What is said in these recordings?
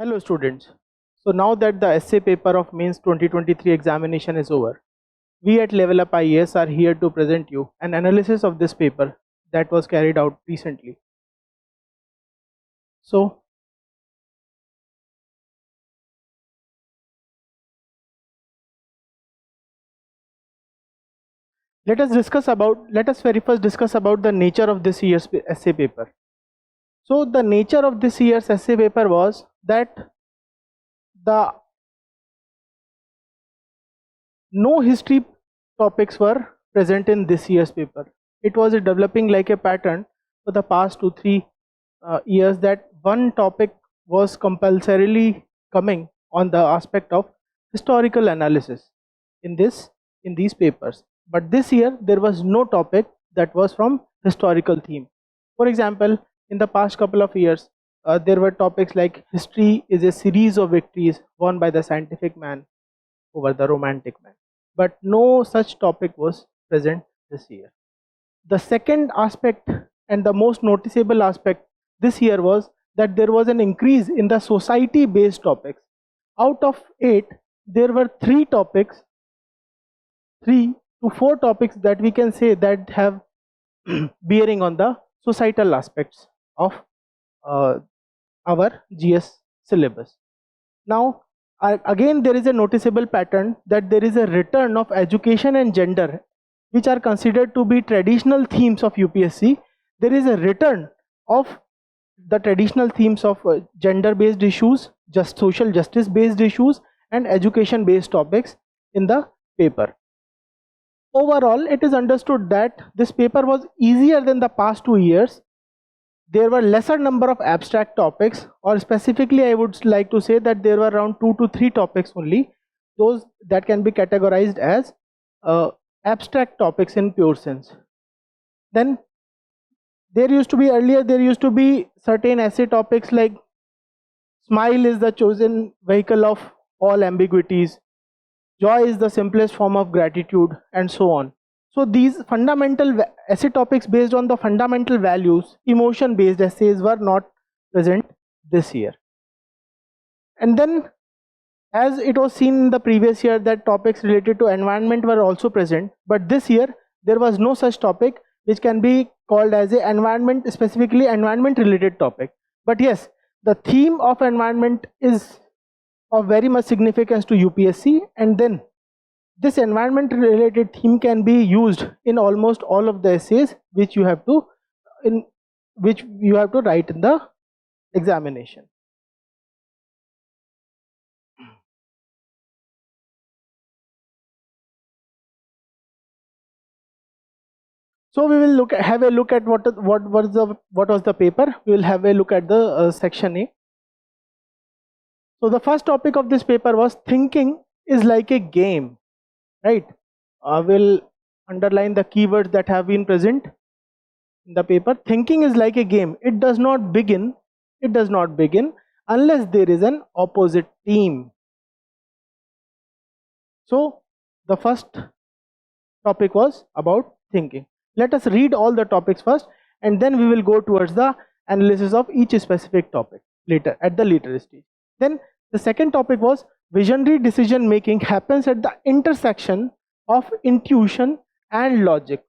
Hello students. So now that the essay paper of Mains 2023 examination is over, we at LevelUp IAS are here to present you an analysis of this paper that was carried out recently. So let us very first discuss about the nature of this year's essay paper. So the nature of this year's essay paper was that no history topics were present in this year's paper. It was developing like a pattern for the past 2-3 years that one topic was compulsorily coming on the aspect of historical analysis in these papers. But this year there was no topic that was from historical theme. For example, in the past couple of years there were topics like history is a series of victories won by the scientific man over the romantic man, but no such topic was present this year. The second aspect and the most noticeable aspect this year was that there was an increase in the society based topics. Out of 8 there were 3 to 4 topics that we can say that have bearing on the societal aspects of our GS syllabus. Now again there is a noticeable pattern that there is a return of education and gender, which are considered to be traditional themes of UPSC. There is a return of the traditional themes of gender based issues, just social justice based issues and education based topics in the paper. Overall, it is understood that this paper was easier than the past 2 years. There were lesser number of abstract topics, or specifically I would like to say that there were around 2 to 3 topics only, those that can be categorized as abstract topics in pure sense. Then there used to be certain essay topics like smile is the chosen vehicle of all ambiguities, joy is the simplest form of gratitude, and so on. So these fundamental essay topics based on the fundamental values, emotion based essays were not present this year. And then, as it was seen in the previous year that topics related to environment were also present, but this year there was no such topic which can be called as a environment, specifically environment related topic. But yes, the theme of environment is of very much significance to UPSC, and then this environment related theme can be used in almost all of the essays which you have to write in the examination. So we will have a look at what was the paper. We will have a look at the section A. So the first topic of this paper was thinking is like a game, right? We'll underline the keywords that have been present in the paper. Thinking is like a game. It does not begin unless there is an opposite team. So the first topic was about thinking. Let us read all the topics first, and then we will go towards the analysis of each specific topic later at the later stage. Then the second topic was visionary decision making happens at the intersection of intuition and logic.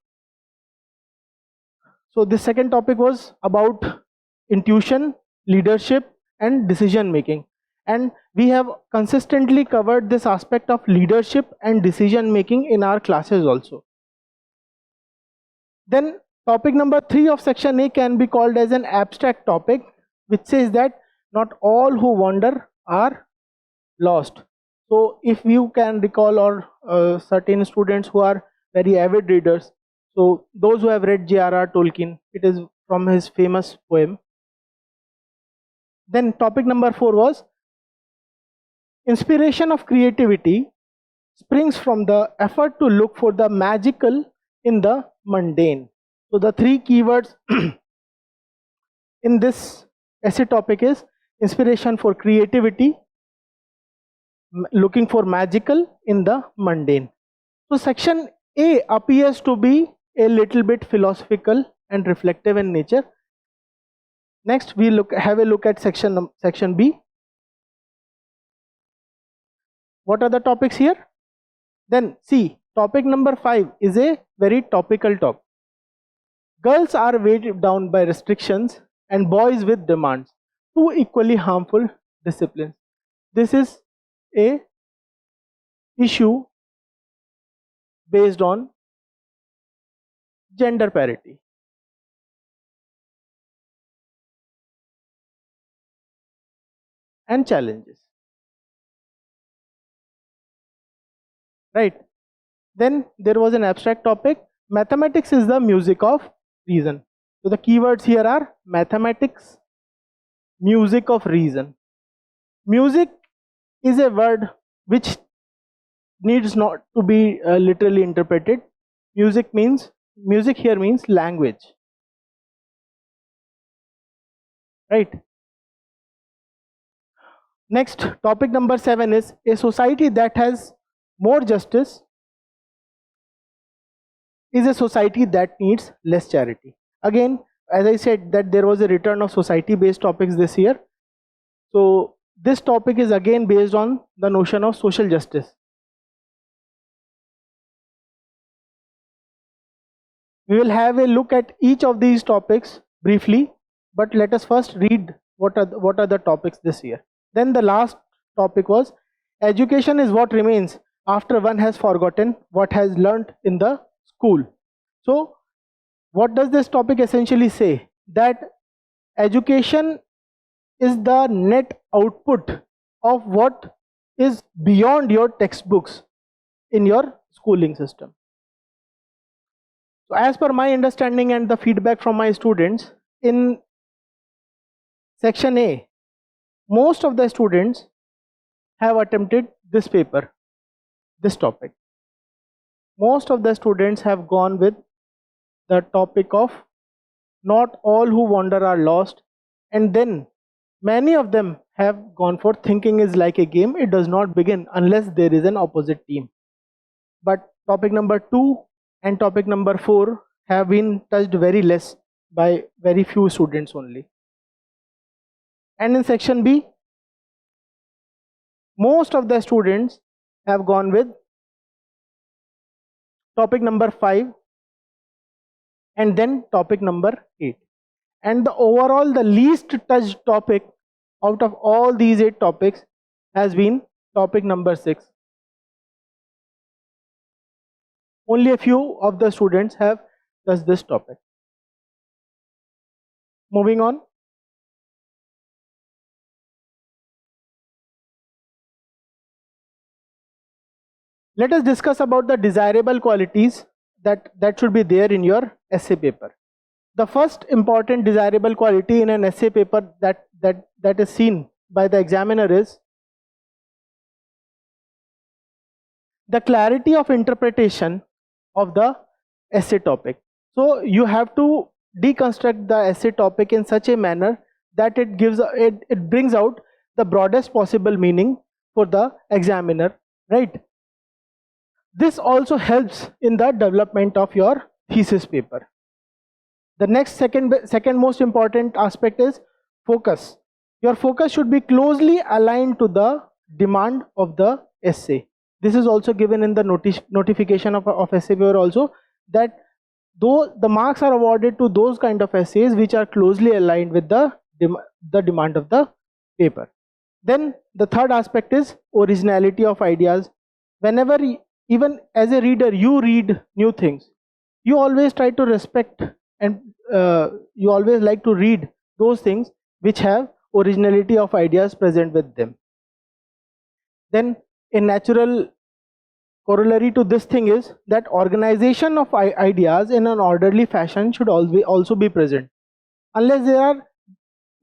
So the second topic was about intuition, leadership and decision making, and we have consistently covered this aspect of leadership and decision making in our classes also. Then topic number 3 of section A can be called as an abstract topic, which says that not all who wander are lost. So if you can recall, or certain students who are very avid readers, so those who have read J.R.R. Tolkien, it is from his famous poem. Then topic number 4 was inspiration of creativity springs from the effort to look for the magical in the mundane. So the 3 keywords in this essay topic is inspiration for creativity, looking for magical in the mundane. So section A appears to be a little bit philosophical and reflective in nature. Next we have a look at section B. What are the topics here? Then see, topic number 5 is a very topical topic. Girls are weighed down by restrictions and boys with demands, two equally harmful disciplines. This is a issue based on gender parity. And challenges. Right. Then there was an abstract topic. Mathematics is the music of reason. So the keywords here are mathematics, music of reason. Music is a word which needs not to be literally interpreted. Music here means language. Right. Next, topic number 7 is a society that has more justice is a society that needs less charity. Again, as I said that there was a return of society based topics this year. So this topic is again based on the notion of social justice. We will have a look at each of these topics briefly, but let us first read what are the topics this year. Then the last topic was education is what remains after one has forgotten what has learnt in the school. So what does this topic essentially say? That education is the net output of what is beyond your textbooks in your schooling system. So as per my understanding and the feedback from my students, in section A, most of the students have attempted this paper, this topic. Most of the students have gone with the topic of not all who wander are lost, and then many of them have gone for thinking is like a game, it does not begin unless there is an opposite team. But topic number 2 and topic number 4 have been touched very less by very few students only. And in section B, most of the students have gone with topic number 5 and then topic number 8. And the overall, the least touched topic out of all these 8 topics has been topic number 6. Only a few of the students have touched this topic. Moving on. Let us discuss about the desirable qualities that should be there in your essay paper. The first important desirable quality in an essay paper that is seen by the examiner is the clarity of interpretation of the essay topic. So you have to deconstruct the essay topic in such a manner that it brings out the broadest possible meaning for the examiner, right? This also helps in the development of your thesis paper. The next second most important aspect is focus. Your focus should be closely aligned to the demand of the essay. This is also given in the notification of essay paper also, that though the marks are awarded to those kind of essays which are closely aligned with the demand of the paper. Then the third aspect is originality of ideas. Whenever even as a reader you read new things, you always try to respect and you always like to read those things which have originality of ideas present with them. Then a natural corollary to this thing is that organization of ideas in an orderly fashion should also be present. Unless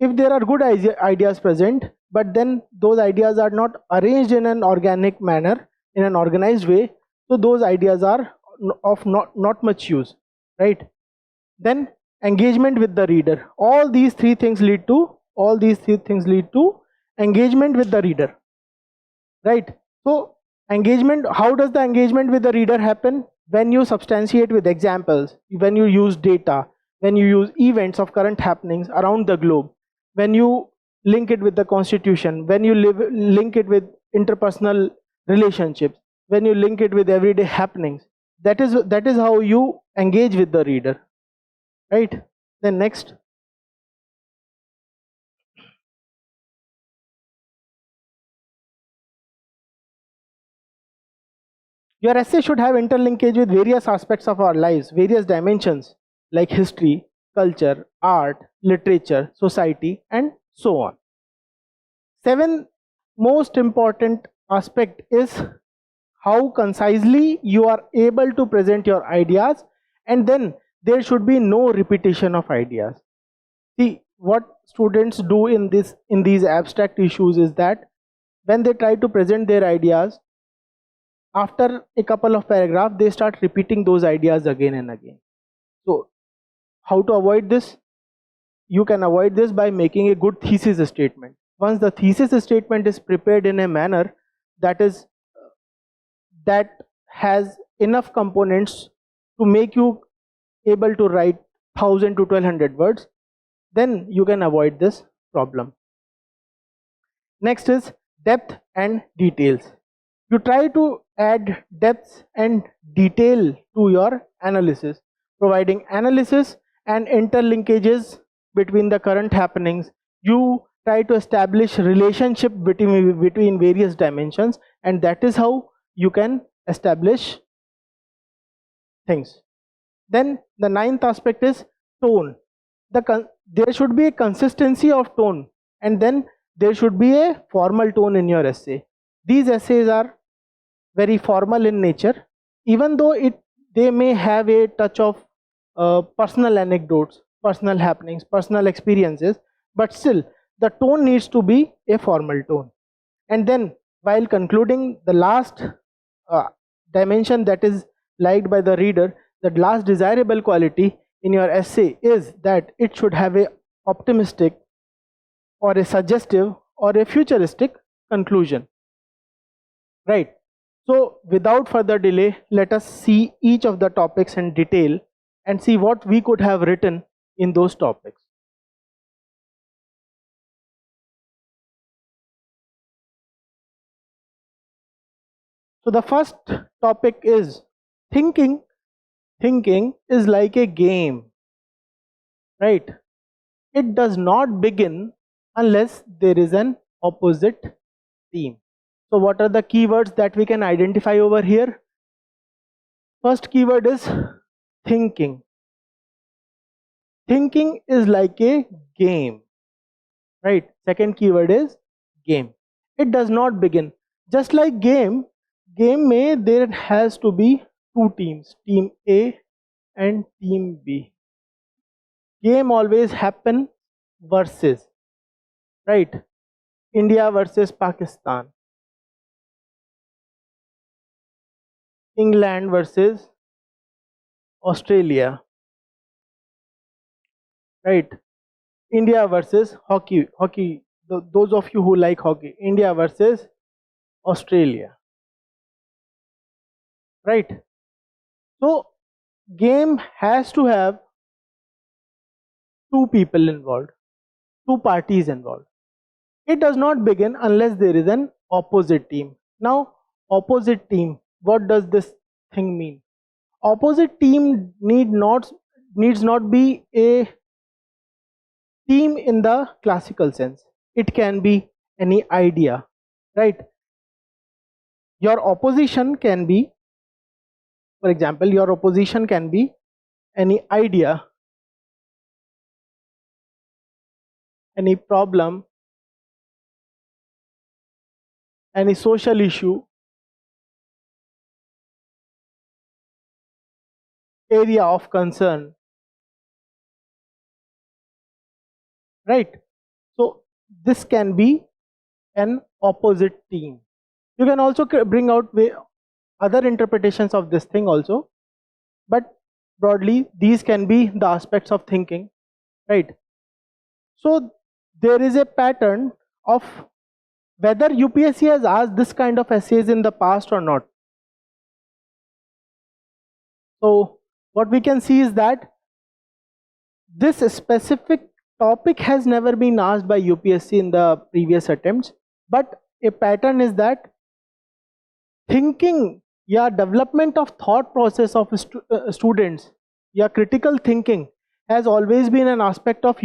if there are good ideas present, but then those ideas are not arranged in an organic manner, in an organized way, so those ideas are of not much use, right? Then engagement with the reader. All these three things lead to engagement with the reader, right? So engagement, how does the engagement with the reader happen? When you substantiate with examples, when you use data, when you use events of current happenings around the globe, when you link it with the constitution, when you link it with interpersonal relationships, when you link it with everyday happenings, that is how you engage with the reader, right? Then next, your essay should have interlinkage with various aspects of our lives, various dimensions like history, culture, art, literature, society, and so on. Seven most important aspect is how concisely you are able to present your ideas, and then there should be no repetition of ideas. See, what students do in these abstract issues is that when they try to present their ideas, after a couple of paragraphs they start repeating those ideas again and again. So how to avoid this? You can avoid this by making a good thesis statement. Once the thesis statement is prepared in a manner that has enough components to make you able to write 1000 to 1200 words, then you can avoid this problem. Next is depth and details. You try to add depth and detail to your analysis, providing analysis and interlinkages between the current happenings. You try to establish relationship between various dimensions, and that is how you can establish things. Then the ninth aspect is tone. There should be a consistency of tone, and then there should be a formal tone in your essay. These essays are very formal in nature, even though they may have a touch of personal anecdotes, personal happenings, personal experiences, but still the tone needs to be a formal tone. And then while concluding, the last dimension that is liked by the reader, the last desirable quality in your essay is that it should have a optimistic or a suggestive or a futuristic conclusion, right? So without further delay, let us see each of the topics in detail and see what we could have written in those topics. So the first topic is thinking. Thinking is like a game, right? It does not begin unless there is an opposite theme. So what are the keywords that we can identify over here? First keyword is thinking. Thinking is like a game, right? Second keyword is game. It does not begin. Just like game may there has to be two teams, team A and team B. Game always happen versus, right? India versus Pakistan, England versus Australia, right? India versus hockey, those of you who like hockey, India versus Australia, right? So game has to have two people involved, two parties involved. It does not begin unless there is an opposite team. Now opposite team, what does this thing mean? Opposite team needs not be a team in the classical sense. It can be any idea, right? Your opposition can be, for example, your opposition can be any idea, any problem, any social issue, area of concern, right? So this can be an opposite team. You can also bring out other interpretations of this thing also, but broadly these can be the aspects of thinking, right? So there is a pattern of whether UPSC has asked this kind of essays in the past or not. So what we can see is that this specific topic has never been asked by UPSC in the previous attempts, but a pattern is that thinking या development of thought process of students या critical thinking has always been an aspect of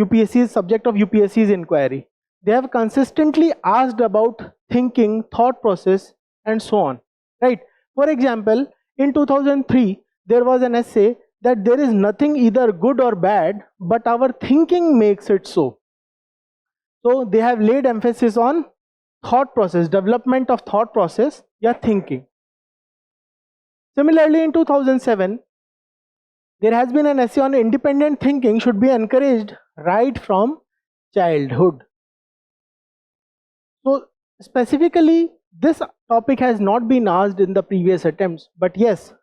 UPSC subject of UPSC's inquiry. They have consistently asked about thinking, thought process, and so on. Right? For example, in 2003, there was an essay that there is nothing either good or bad, but our thinking makes it so. So they have laid emphasis on thought process, development of thought process, yeah, thinking. Similarly, in 2007, there has been an essay on independent thinking should be encouraged right from childhood. So specifically, this topic has not been asked in the previous attempts, but yes,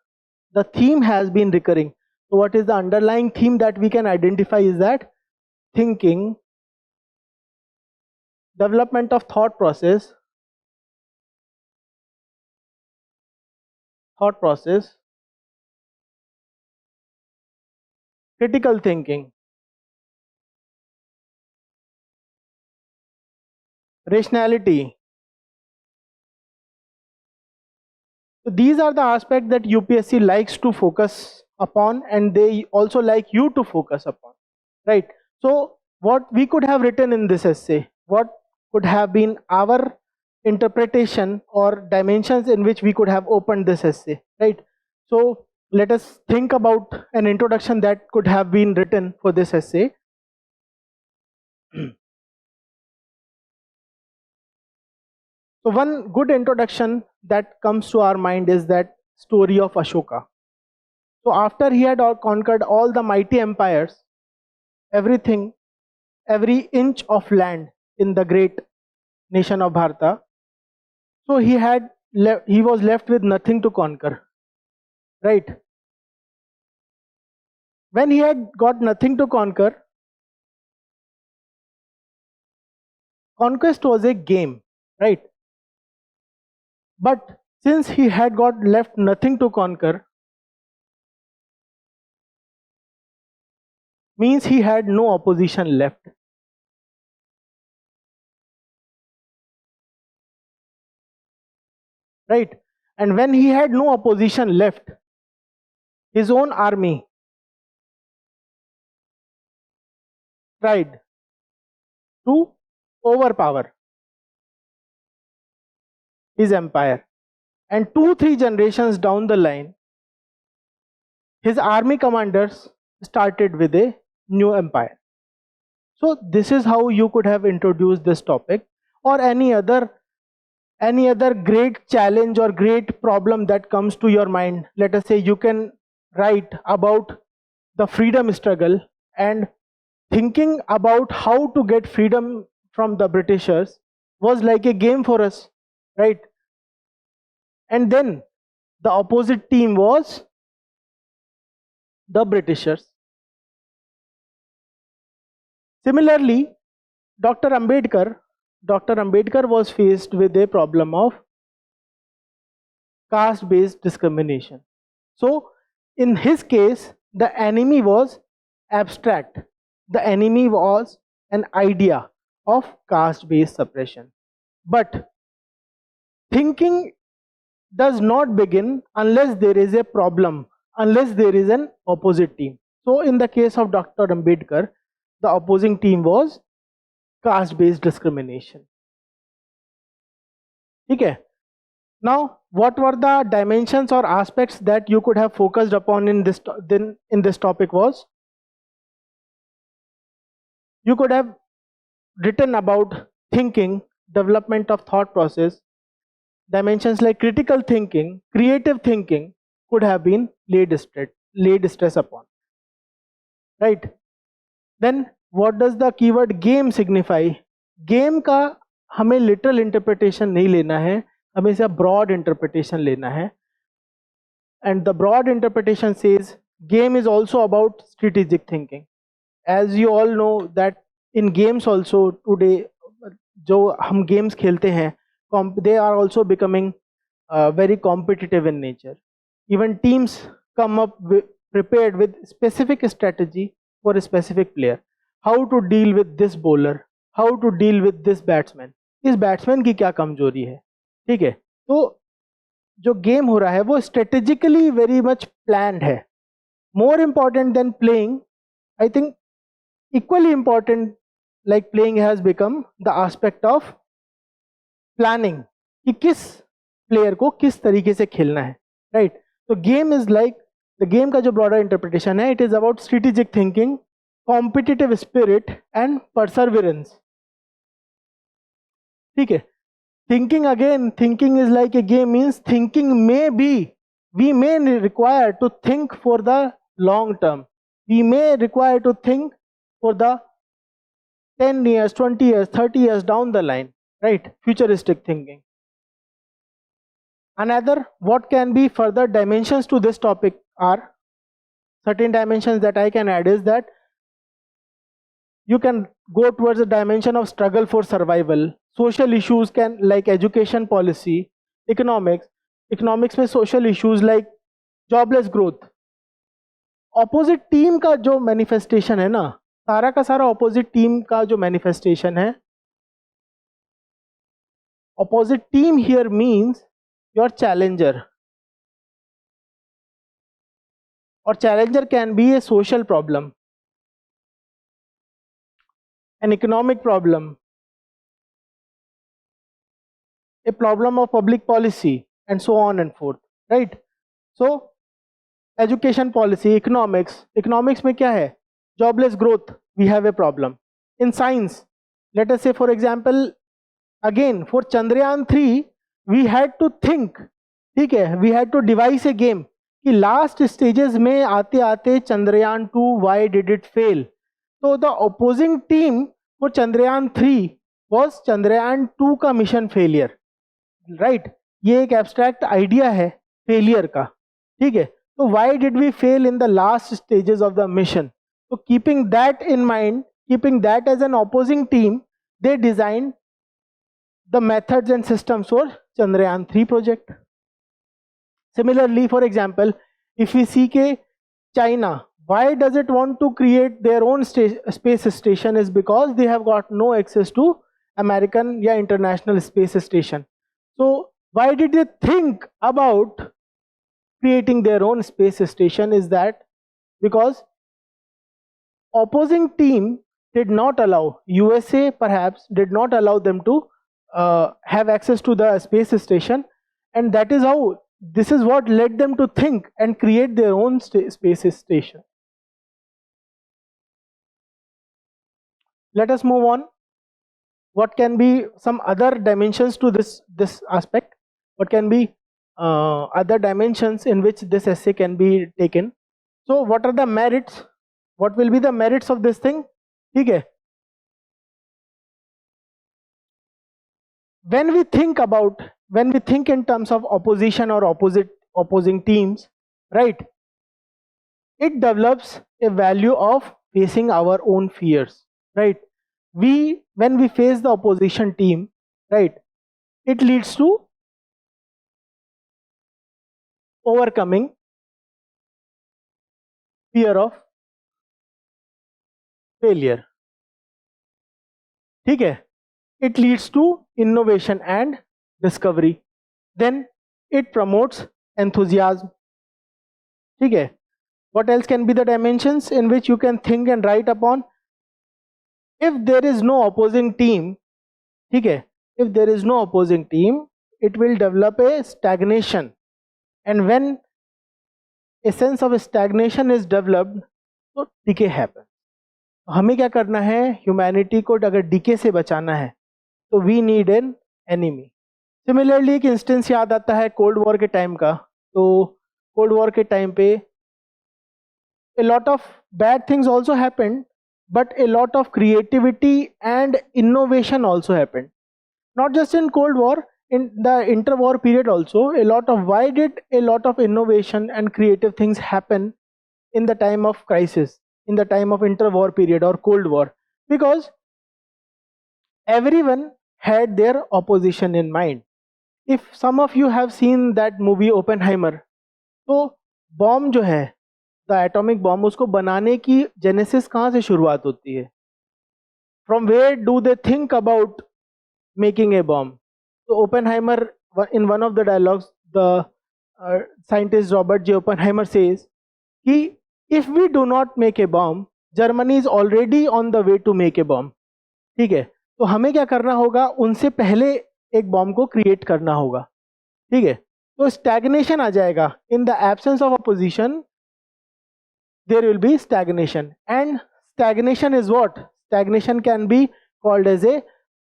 the theme has been recurring. So what is the underlying theme that we can identify is that thinking, development of thought process, critical thinking, rationality. So these are the aspects that UPSC likes to focus upon, and they also like you to focus upon, right? So what we could have written in this essay, what could have been our interpretation or dimensions in which we could have opened this essay, right? So let us think about an introduction that could have been written for this essay. So one good introduction that comes to our mind is that story of Ashoka. So after he had conquered all the mighty empires, everything, every inch of land in the great nation of Bharata, so he was left with nothing to conquer, right? When he had got nothing to conquer, conquest was a game, right? But since he had got left nothing to conquer, means he had no opposition left. Right? And when he had no opposition left, his own army tried to overpower his empire. And 2-3 generations down the line, his army commanders started with a new empire. So this is how you could have introduced this topic, or any other great challenge or great problem that comes to your mind. Let us say you can write about the freedom struggle, and thinking about how to get freedom from the Britishers was like a game for us, right? And then the opposite team was the Britishers. Similarly, Dr. Ambedkar was faced with a problem of caste-based discrimination. So in his case, the enemy was abstract. The enemy was an idea of caste-based suppression. But thinking does not begin unless there is a problem, unless there is an opposite team. So in the case of Dr. Ambedkar, the opposing team was caste-based discrimination. Okay. Now, what were the dimensions or aspects that you could have focused upon in this topic was, you could have written about thinking, development of thought process, dimensions like critical thinking, creative thinking could have been laid stress upon, right? Then what does the keyword game signify? Game का हमें literal interpretation नहीं लेना है, हमें इसका broad interpretation लेना है. And the broad interpretation says game is also about strategic thinking. As you all know that in games also today, जो हम games खेलते हैं, they are also becoming very competitive in nature. Even teams come up prepared with specific strategy for a specific player. How to deal with this bowler, how to deal with this batsman. इस batsman की क्या कमजोरी है, ठीक है? तो जो game हो रहा है वो स्ट्रेटेजिकली वेरी मच प्लान्ड है. More important than playing, I think equally important like playing has become the aspect of planning, कि किस प्लेयर को किस तरीके से खेलना है, राइट. तो game is like, the game का जो ब्रॉडर इंटरप्रिटेशन है, it is about strategic thinking, competitive spirit and perseverance. ठीक है. Thinking, again thinking is like a game means thinking may be, we may require to think for the long term, we may require to think for the 10 years, 20 years, 30 years down the line, right? Futuristic thinking. Another, what can be further dimensions to this topic are, certain dimensions that I can add is that you can go towards the dimension of struggle for survival. Social issues can, like education policy, economics में social issues like jobless growth. Opposite team का जो manifestation है ना, सारा का सारा opposite team का जो manifestation है, opposite team here means your challenger, or challenger can be a social problem, an economic problem, a problem of public policy, and so on and forth, right? So education policy, economics में क्या है? Jobless growth, we have a problem. In science, let us say for example, again for Chandrayaan 3 we had to think, ठीक है, we had to devise a game कि last stages में आते आते Chandrayaan 2 why did it fail. So the opposing team for Chandrayaan 3 was Chandrayaan 2 का mission failure, right? ये एक abstract idea है failure का, ठीक है. So why did we fail in the last stages of the mission? So keeping that in mind, keeping that as an opposing team, they designed the methods and systems for Chandrayaan 3 project. Similarly, for example, if we see ke China, why does it want to create their own space station, is because they have got no access to American या international space station. So why did they think about creating their own space station? Is that because opposing team did not allow, USA perhaps did not allow them to have access to the space station, and that is how, this is what led them to think and create their own space station. Let us move on. What can be some other dimensions to this aspect? What can be other dimensions in which this essay can be taken? So what are the merits? What will be the merits of this thing? ठीक है. When we think in terms of opposition or opposing teams, right, it develops a value of facing our own fears, right? When we face the opposition team, right, it leads to overcoming fear of failure, ठीक है. It leads to innovation and discovery. Then it promotes enthusiasm, ठीक है. What else can be the dimensions in which you can think and write upon? If there is no opposing team, ठीक है, if there is no opposing team, it will develop a stagnation, and when a sense of stagnation is developed, तो decay happens. हमें क्या करना है? Humanity को अगर DK से बचाना है तो we need an enemy. Similarly एक इंस्टेंस याद आता है कोल्ड वॉर के टाइम का. तो कोल्ड वॉर के टाइम पे a lot of bad things also happened, but a lot of creativity and innovation also happened. Not just in Cold War, in the interwar period also, why did a lot of innovation and creative things happen in the time of crisis, in the time of interwar period or Cold War? Because everyone had their opposition in mind. If some of you have seen that movie Oppenheimer, तो bomb जो है, the atomic bomb, उसको बनाने की genesis कहाँ से शुरुआत होती है? From where do they think about making a bomb? तो Oppenheimer in one of the dialogues, the scientist Robert J. Oppenheimer says कि if we do not make a bomb, Germany is already on the way to make a bomb. ठीक है, तो हमें क्या करना होगा, उनसे पहले एक बॉम्ब को क्रिएट करना होगा. ठीक है, तो स्टैग्नेशन आ जाएगा. In the absence of opposition there will be stagnation, and stagnation is what? Stagnation can be called as a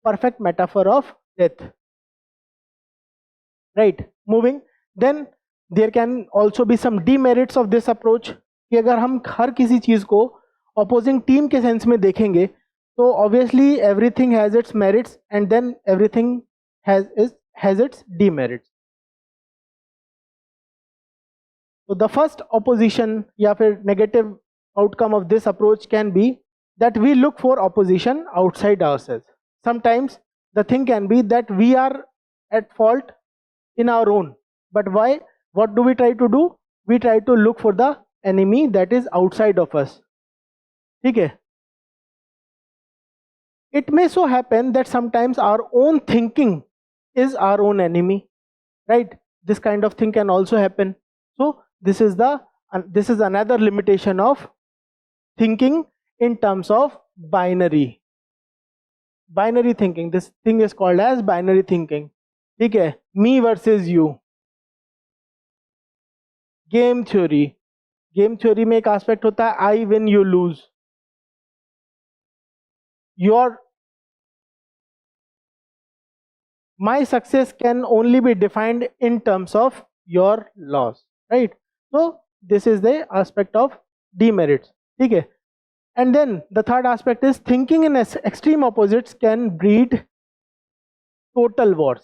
perfect metaphor of death. Right, moving. Then there can also be some demerits of this approach. कि अगर हम हर किसी चीज को opposing team के sense में देखेंगे तो obviously everything has its merits and then everything has its demerits. So the first opposition या फिर negative outcome of this approach can be that we look for opposition outside ourselves. Sometimes the thing can be that we are at fault in our own, but why? What do we try to do? We try to look for the enemy that is outside of us. ठीक है? It may so happen that sometimes our own thinking is our own enemy, right? This kind of thing can also happen. So this is another limitation of thinking in terms of binary thinking. This thing is called as binary thinking. ठीक है, me versus you. Game theory में एक aspect होता है I win you lose. My success can only be defined in terms of your loss, right? So this is the aspect of demerits. ठीक है. And then the third aspect is thinking in extreme opposites can breed total wars.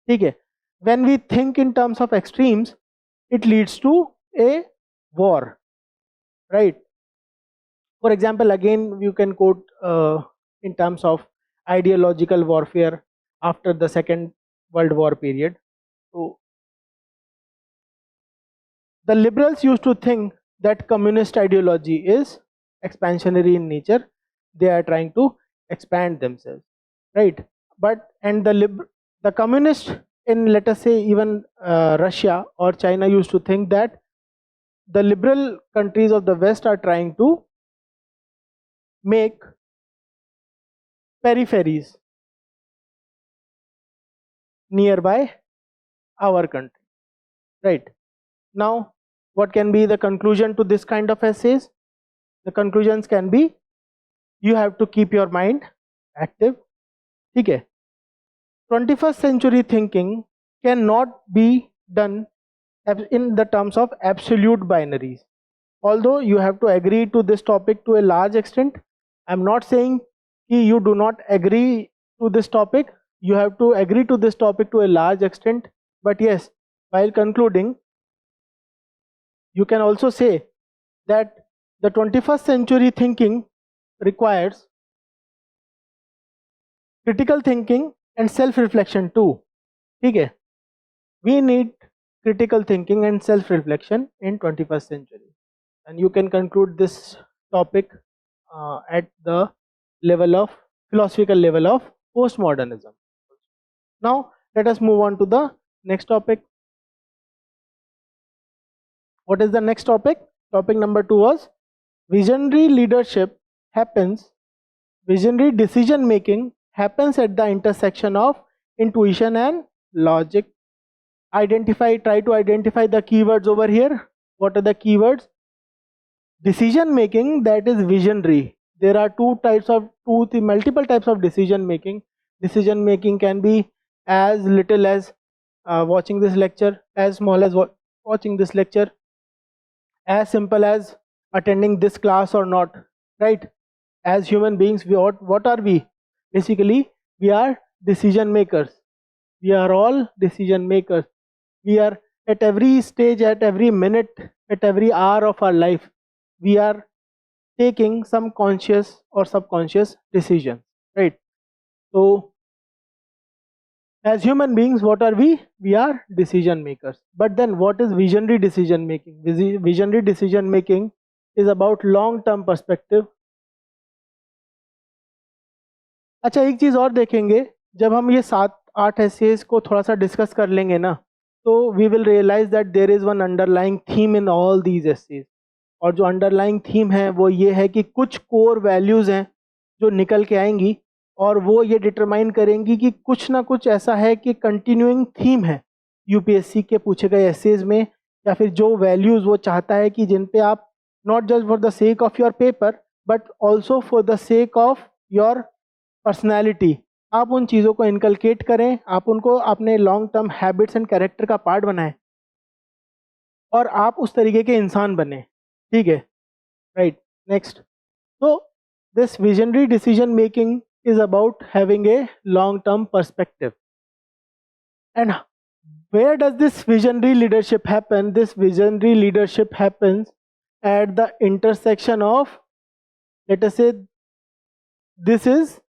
ठीक है. When we think in terms of extremes, it leads to a war, right? For example, again you can quote in terms of ideological warfare after the Second World War period. So the liberals used to think that communist ideology is expansionary in nature. They are trying to expand themselves, right? But and the communists in, let us say, even Russia or China used to think that the liberal countries of the West are trying to make peripheries nearby our country, right? Now what can be the conclusion to this kind of essays? The conclusions can be, you have to keep your mind active. ठीक है. 21st century thinking cannot be done in the terms of absolute binaries. Although you have to agree to this topic to a large extent. I'm not saying you do not agree to this topic. You have to agree to this topic to a large extent. But yes, while concluding, you can also say that the 21st century thinking requires critical thinking and self-reflection too. ठीक है. We need critical thinking and self-reflection in 21st century. And you can conclude this topic at the philosophical level of postmodernism. Now let us move on to the next topic. What is the next topic? Topic number 2 was visionary decision making happens at the intersection of intuition and logic. Try to identify the keywords over here. What are the keywords? Decision making that is visionary. There are multiple types of decision making. Decision making can be as little as watching this lecture, as small as watching this lecture, as simple as attending this class or not, right? As human beings, what are we? Basically, we are decision makers. We are all decision makers. We are at every stage, at every minute, at every hour of our life, we are taking some conscious or subconscious decisions, right? So as human beings, what are we? We are decision makers. But then what is visionary decision making? Visionary decision making is about long term perspective. अच्छा, एक चीज और देखेंगे, जब हम ये 7 8 essays को थोड़ा सा डिस्कस कर लेंगे ना, तो we will realise that there is one underlying theme in all these essays। और जो अंडरलाइंग थीम है वो ये है कि कुछ कोर वैल्यूज़ हैं जो निकल के आएंगी और वो ये डिटरमाइन करेंगी कि कुछ ना कुछ ऐसा है कि कंटिन्यूइंग थीम है यूपीएससी के पूछे गए एसेज में, या फिर जो वैल्यूज़ वो चाहता है कि जिन पे आप not just for the sake of your paper but also for the sake of your personality आप उन चीज़ों को इनकलकेट करें, आप उनको अपने long term habits and character का पार्ट बनाएं और आप उस तरीके के इंसान बने। ठीक है, राइट। नेक्स्ट, तो this visionary decision making is about having a long term perspective. And where does this visionary leadership happen? This visionary leadership happens at the intersection of, let us say this is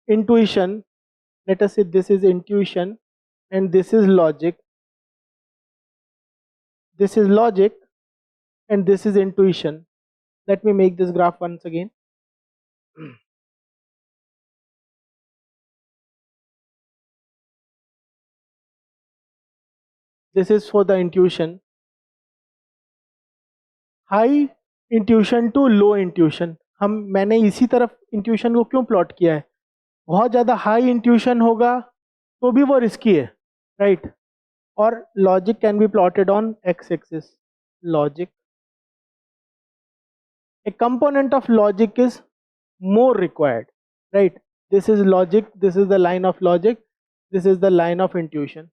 intuition, let us say this is intuition and this is logic, this is logic and this is intuition. Let me make this graph once again. This is for the intuition, high intuition to low intuition. मैंने इसी तरफ intuition को क्यों plot किया है, बहुत ज़्यादा high intuition होगा तो भी वो रिस्की है, राइट। और logic can be plotted on x axis, logic, a component of logic is more required, right? This is logic, this is the line of logic, this is the line of intuition,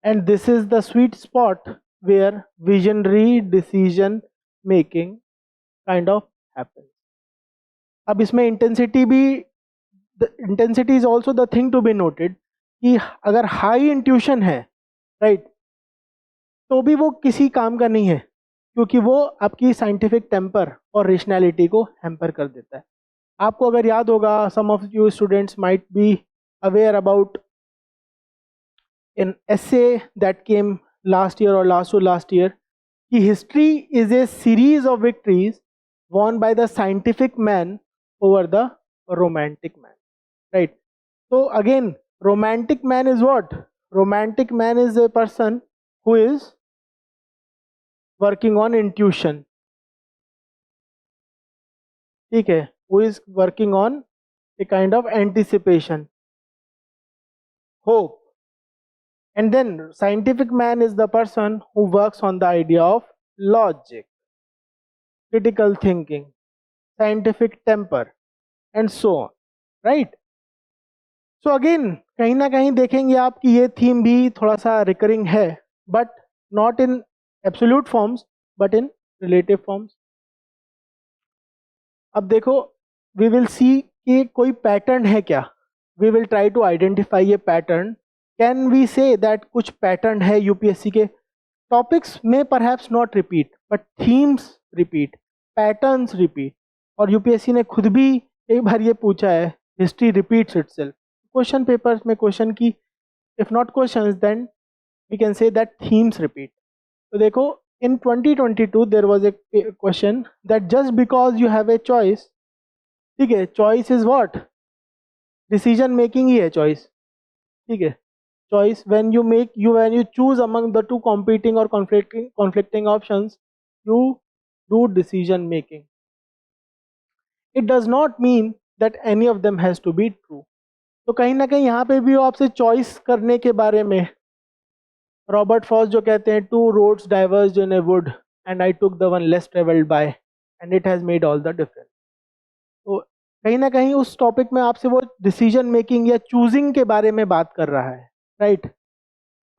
and this is the sweet spot where visionary decision making kind of happens. अब इसमें intensity भी, intensity is also the thing to be noted कि अगर high intuition है, right, तो भी वो किसी काम का नहीं है क्योंकि वो आपकी साइंटिफिक टेम्पर और रेशनैलिटी को हैम्पर कर देता है। आपको अगर याद होगा, some of you students might be aware about an essay that came last year और लास्ट टू लास्ट ईयर कि history is a series of victories won by the scientific man over the romantic man, right? So again, romantic man is what? Romantic man is a person who is working on intuition, ठीक है, who is working on a kind of anticipation, hope. And then scientific man is the person who works on the idea of logic, critical thinking, scientific temper and so on, right? So again, कहीं ना कहीं देखेंगे आप कि ये theme भी थोड़ा सा रिकरिंग है, but not in absolute forms but in relative forms. अब देखो, वी विल सी कि कोई पैटर्न है क्या, we will try to identify ये pattern. Can we say that कुछ पैटर्न है यूपीएससी के टॉपिक्स में, perhaps not repeat but themes repeat, patterns repeat. और यूपीएससी ने खुद भी एक बार ये पूछा है, history repeats itself. Question papers में क्वेश्चन की, if not questions then we can say that themes repeat. तो देखो, in 2022 there was a question that just because you have a choice, ठीक है, choice is what, decision making ही है choice, ठीक है। Choice when you choose among the two competing or conflicting options, you do decision making. It does not mean that any of them has to be true. तो कहीं ना कहीं यहाँ पे भी आपसे चॉइस करने के बारे में रॉबर्ट फ्रॉस्ट जो कहते हैं, 2 roads diverged in a wood and I took the one less traveled by and it has made all the difference. तो कहीं ना कहीं उस टॉपिक में आपसे वो डिसीजन मेकिंग या चूजिंग के बारे में बात कर रहा है, right?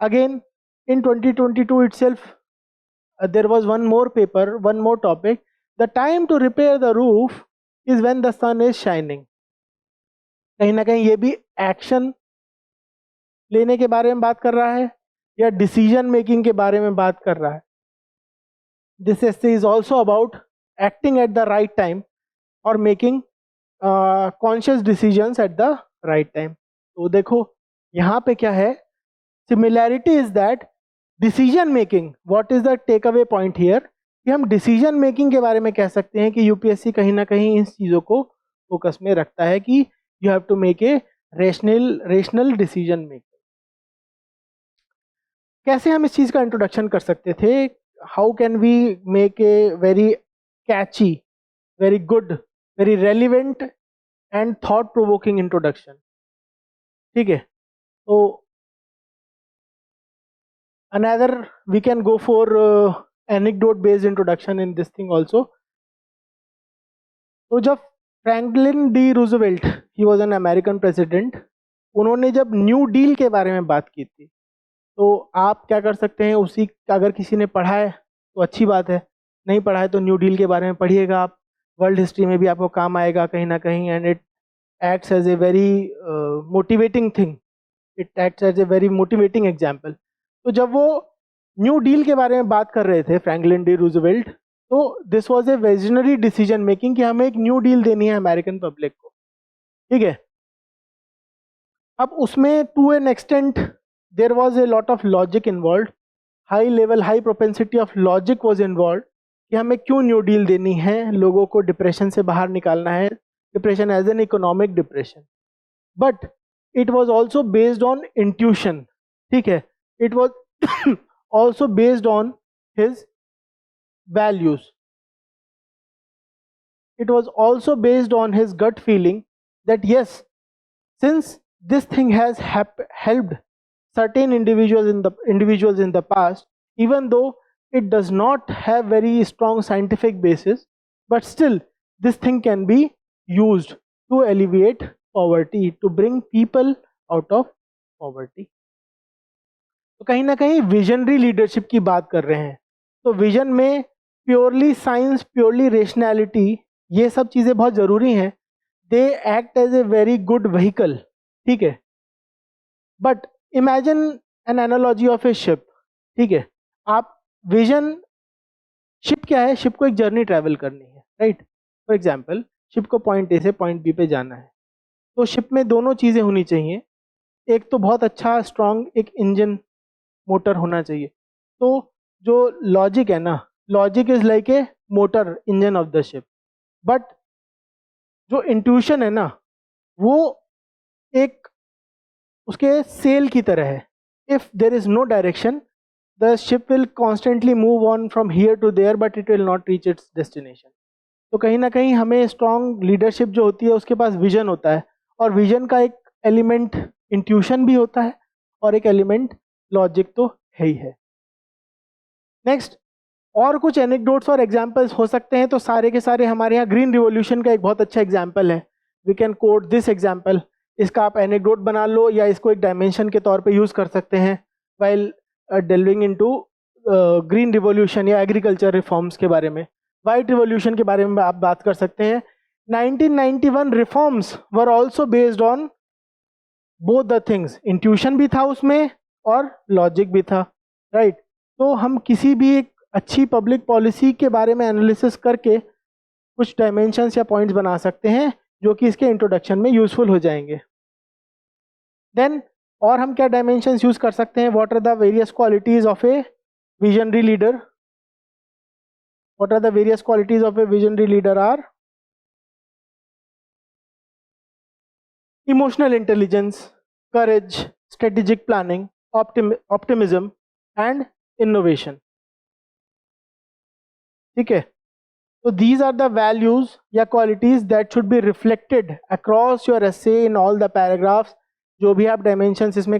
Again, in 2022 itself, there was one more paper, one more topic. The time to repair the roof is when the sun is shining. कहीं ना कहीं ये भी एक्शन लेने के बारे में बात कर रहा है या डिसीजन मेकिंग के बारे में बात कर रहा है। This essay is also about acting at the right time or making conscious decisions at the right time. तो देखो यहाँ पे क्या है, Similarity is that decision making, what is the takeaway point here, कि हम डिसीजन मेकिंग के बारे में कह सकते हैं कि यूपीएससी कहीं ना कहीं इस चीज़ों को फोकस में रखता है कि you have to make a rational decision making. कैसे हम इस चीज का इंट्रोडक्शन कर सकते थे? How can we make a very catchy, very good, very relevant and thought provoking introduction? ठीक है, तो another we can go for anecdote based introduction in this thing also. तो जब Franklin D Roosevelt, he was an American president, उन्होंने जब new deal के बारे में बात की थी, तो आप क्या कर सकते हैं, उसी अगर किसी ने पढ़ा है तो अच्छी बात है, नहीं पढ़ा है तो न्यू डील के बारे में पढ़िएगा आप, वर्ल्ड हिस्ट्री में भी आपको काम आएगा कहीं ना कहीं, and it acts as a very motivating thing, it acts as a very motivating example. तो जब वो न्यू डील के बारे में बात कर रहे थे फ्रैंकलिन डी रूजवेल्ट, तो this was a visionary decision making कि हमें एक न्यू डील देनी है अमेरिकन पब्लिक को, ठीक है। अब उसमें to an extent there was a lot of logic involve, high propensity of logic was involve कि हमें क्यों न्यू डील देनी है, लोगों को डिप्रेशन से बाहर निकालना है, depression as an economic depression. But it was also based on intuition, ठीक है, it was also based on his values, it was also based on his gut feeling that yes, since this thing has helped certain individuals in the past, even though it does not have very strong scientific basis, but still this thing can be used to alleviate poverty, to bring people out of poverty। तो कहीं ना कहीं visionary leadership की बात कर रहे हैं। तो विजन में प्योरली साइंस, प्योरली रेशनैलिटी, ये सब चीज़ें बहुत ज़रूरी हैं। They act as a very good vehicle, ठीक है। But imagine an analogy of a ship, ठीक है। आप विजन, शिप क्या है? शिप को एक जर्नी ट्रैवल करनी है, राइट। फॉर एग्जाम्पल, शिप को पॉइंट ए से पॉइंट बी पे जाना है, तो शिप में दोनों चीज़ें होनी चाहिए। एक तो बहुत अच्छा स्ट्रॉन्ग एक इंजन, मोटर होना चाहिए। तो जो लॉजिक है ना, logic is like a motor engine of the ship, but जो इंट्यूशन है ना, वो एक उसके सेल की तरह है। If there is no direction, the ship will constantly move on from here to there, but it will not reach its destination. तो कहीं ना कहीं हमें स्ट्रॉन्ग लीडरशिप जो होती है उसके पास विजन होता है, और विजन का एक एलिमेंट इंट्यूशन भी होता है और एक एलिमेंट लॉजिक तो है ही है। नेक्स्ट, और कुछ एनेक्डोट्स और एग्जांपल्स हो सकते हैं, तो सारे के सारे हमारे यहाँ ग्रीन रिवॉल्यूशन का एक बहुत अच्छा एग्जांपल है। We can quote this example. इसका आप एनेक्डोट बना लो या इसको एक डायमेंशन के तौर पे यूज कर सकते हैं व्हाइल डेल्विंग इनटू ग्रीन रिवॉल्यूशन या एग्रीकल्चर रिफॉर्म्स के बारे में। वाइट रिवॉल्यूशन के बारे में आप बात कर सकते हैं। 1991 reforms were also based on both the things, intuition भी था उसमें और लॉजिक भी था, राइट। तो हम किसी भी एक अच्छी पब्लिक पॉलिसी के बारे में एनालिसिस करके कुछ डायमेंशंस या पॉइंट्स बना सकते हैं जो कि इसके इंट्रोडक्शन में यूजफुल हो जाएंगे। देन और हम क्या डायमेंशंस यूज कर सकते हैं? What are the various qualities of a visionary leader? What are the various qualities of a visionary leader? Are emotional intelligence, courage, strategic planning, optimism and innovation, ठीक है। तो these are the values या qualities that should be reflected across your essay in all the paragraphs। जो भी आप dimensions इसमें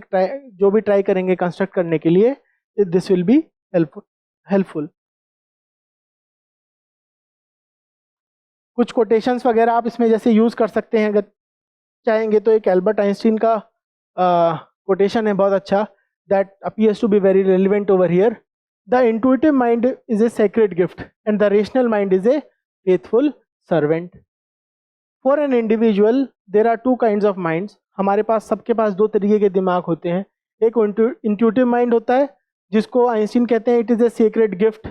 जो भी ट्राई करेंगे कंस्ट्रक्ट करने के लिए, this will be helpful। कुछ quotations वगैरह आप इसमें जैसे यूज कर सकते हैं अगर चाहेंगे तो। एक एल्बर्ट आइंस्टीन का quotation है बहुत अच्छा, that appears to be very relevant over here. The intuitive mind is a sacred gift and the rational mind is a faithful servant. For an individual there are two kinds of minds। हमारे पास सबके पास दो तरीके के दिमाग होते हैं। एक intuitive mind होता है जिसको आइंस्टीन कहते हैं it is a secret gift,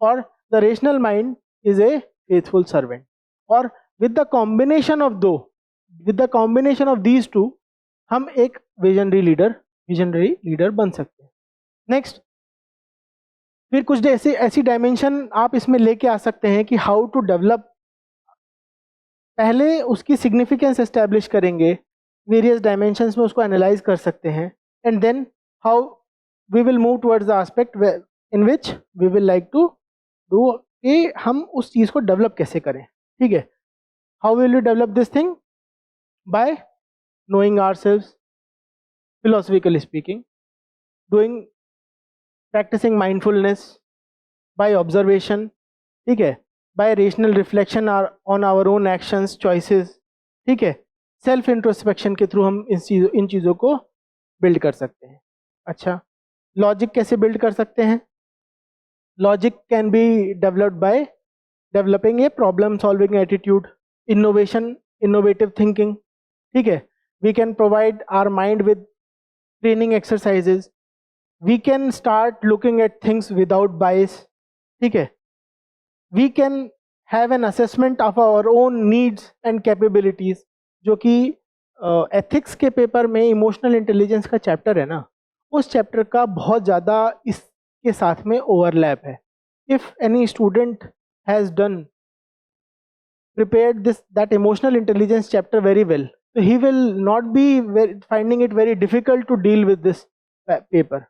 और the rational mind is a faithful servant. और with the combination of these two हम एक विजनरी लीडर बन सकते हैं। नेक्स्ट, फिर कुछ ऐसी डायमेंशन आप इसमें लेके आ सकते हैं कि हाउ टू डेवलप। पहले उसकी सिग्निफिकेंस एस्टेब्लिश करेंगे वेरियस डायमेंशंस में उसको एनालाइज कर सकते हैं, and then how we will move towards the aspect in which we will like to do, कि हम उस चीज़ को डेवलप कैसे करें, ठीक है। How will you develop this thing? By knowing ourselves, philosophically speaking, doing, practicing mindfulness, by observation, ठीक है, by rational reflection on our own actions, choices, ठीक है, सेल्फ इंट्रोस्पेक्शन के थ्रू हम इन चीज़ों को बिल्ड कर सकते हैं। अच्छा, लॉजिक कैसे बिल्ड कर सकते हैं? Logic can be developed by developing a problem solving attitude, innovative thinking, ठीक है। We can provide our mind with training exercises. We can start looking at things without bias, ठीक है। We can have an assessment of our own needs and capabilities, जो कि ethics के paper में emotional intelligence का chapter है ना, उस चैप्टर का बहुत ज़्यादा इसके साथ में ओवरलैप है। If any student has done prepared that emotional intelligence chapter very well, so he will not be finding it very difficult to deal with this paper.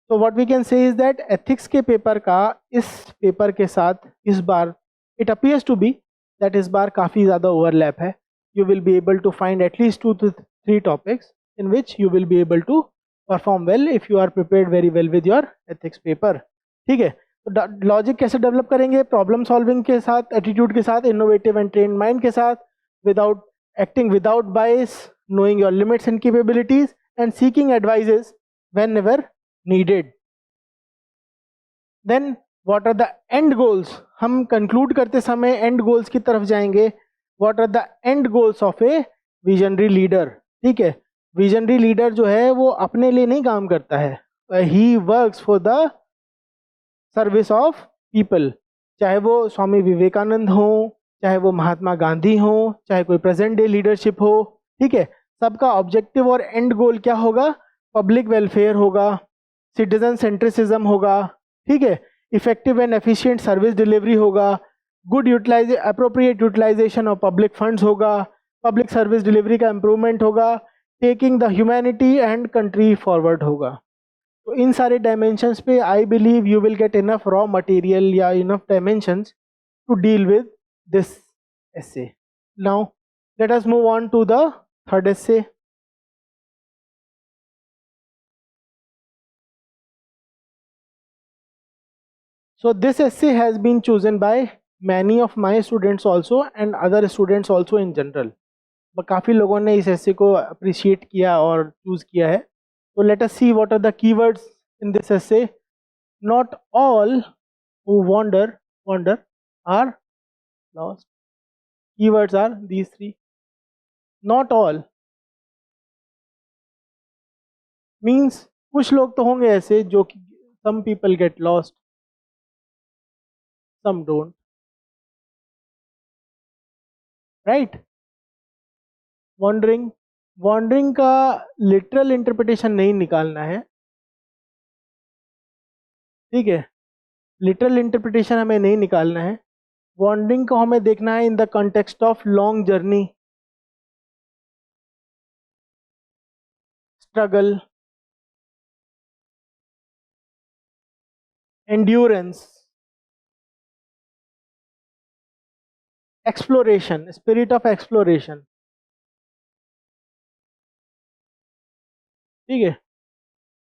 So what we can say is that ethics के paper का इस paper के साथ इस बार it appears to be that इस बार काफ़ी ज़्यादा overlap है. You will be able to find at least 2 to 3 topics in which you will be able to perform well if you are prepared very well with your ethics paper, ठीक है। तो logic कैसे develop करेंगे? Problem solving के साथ, attitude के साथ, innovative and trained mind के साथ, without acting without bias, knowing your limits and capabilities, and seeking advises whenever needed. Then what are the end goals? हम कंक्लूड करते समय एंड गोल्स की तरफ जाएंगे। What are the end goals of a visionary leader, ठीक है। Visionary leader जो है वो अपने लिए नहीं काम करता है, he works for the service of people. चाहे वो स्वामी विवेकानंद हो, चाहे वो महात्मा गांधी हो, चाहे कोई प्रेजेंट डे लीडरशिप हो, ठीक है, सबका ऑब्जेक्टिव और एंड गोल क्या होगा? पब्लिक वेलफेयर होगा, सिटीजन सेंट्रिसिज्म होगा, ठीक है, effective and efficient service delivery होगा, good appropriate utilization of public funds होगा, पब्लिक सर्विस डिलीवरी का इम्प्रूवमेंट होगा, taking the humanity and country forward होगा। तो इन सारे डायमेंशंस पे I believe you will get enough raw material या enough dimensions to deal with this essay. Now let us move on to the third essay. So this essay has been chosen by many of my students also and other students also in general. काफ़ी लोगों ने इस essay को appreciate किया और choose किया है। So let us see what are the keywords in this essay. Not all who wander are lost. Keywords are these 3. Not all means कुछ लोग तो होंगे ऐसे जो कि some people get lost, some don't, right? Wandering का literal interpretation नहीं निकालना है, ठीक है, लिटरल इंटरप्रिटेशन हमें नहीं निकालना है। वॉन्डरिंग को हमें देखना है in the context of long journey, struggle, endurance, exploration, spirit of exploration, ठीक है।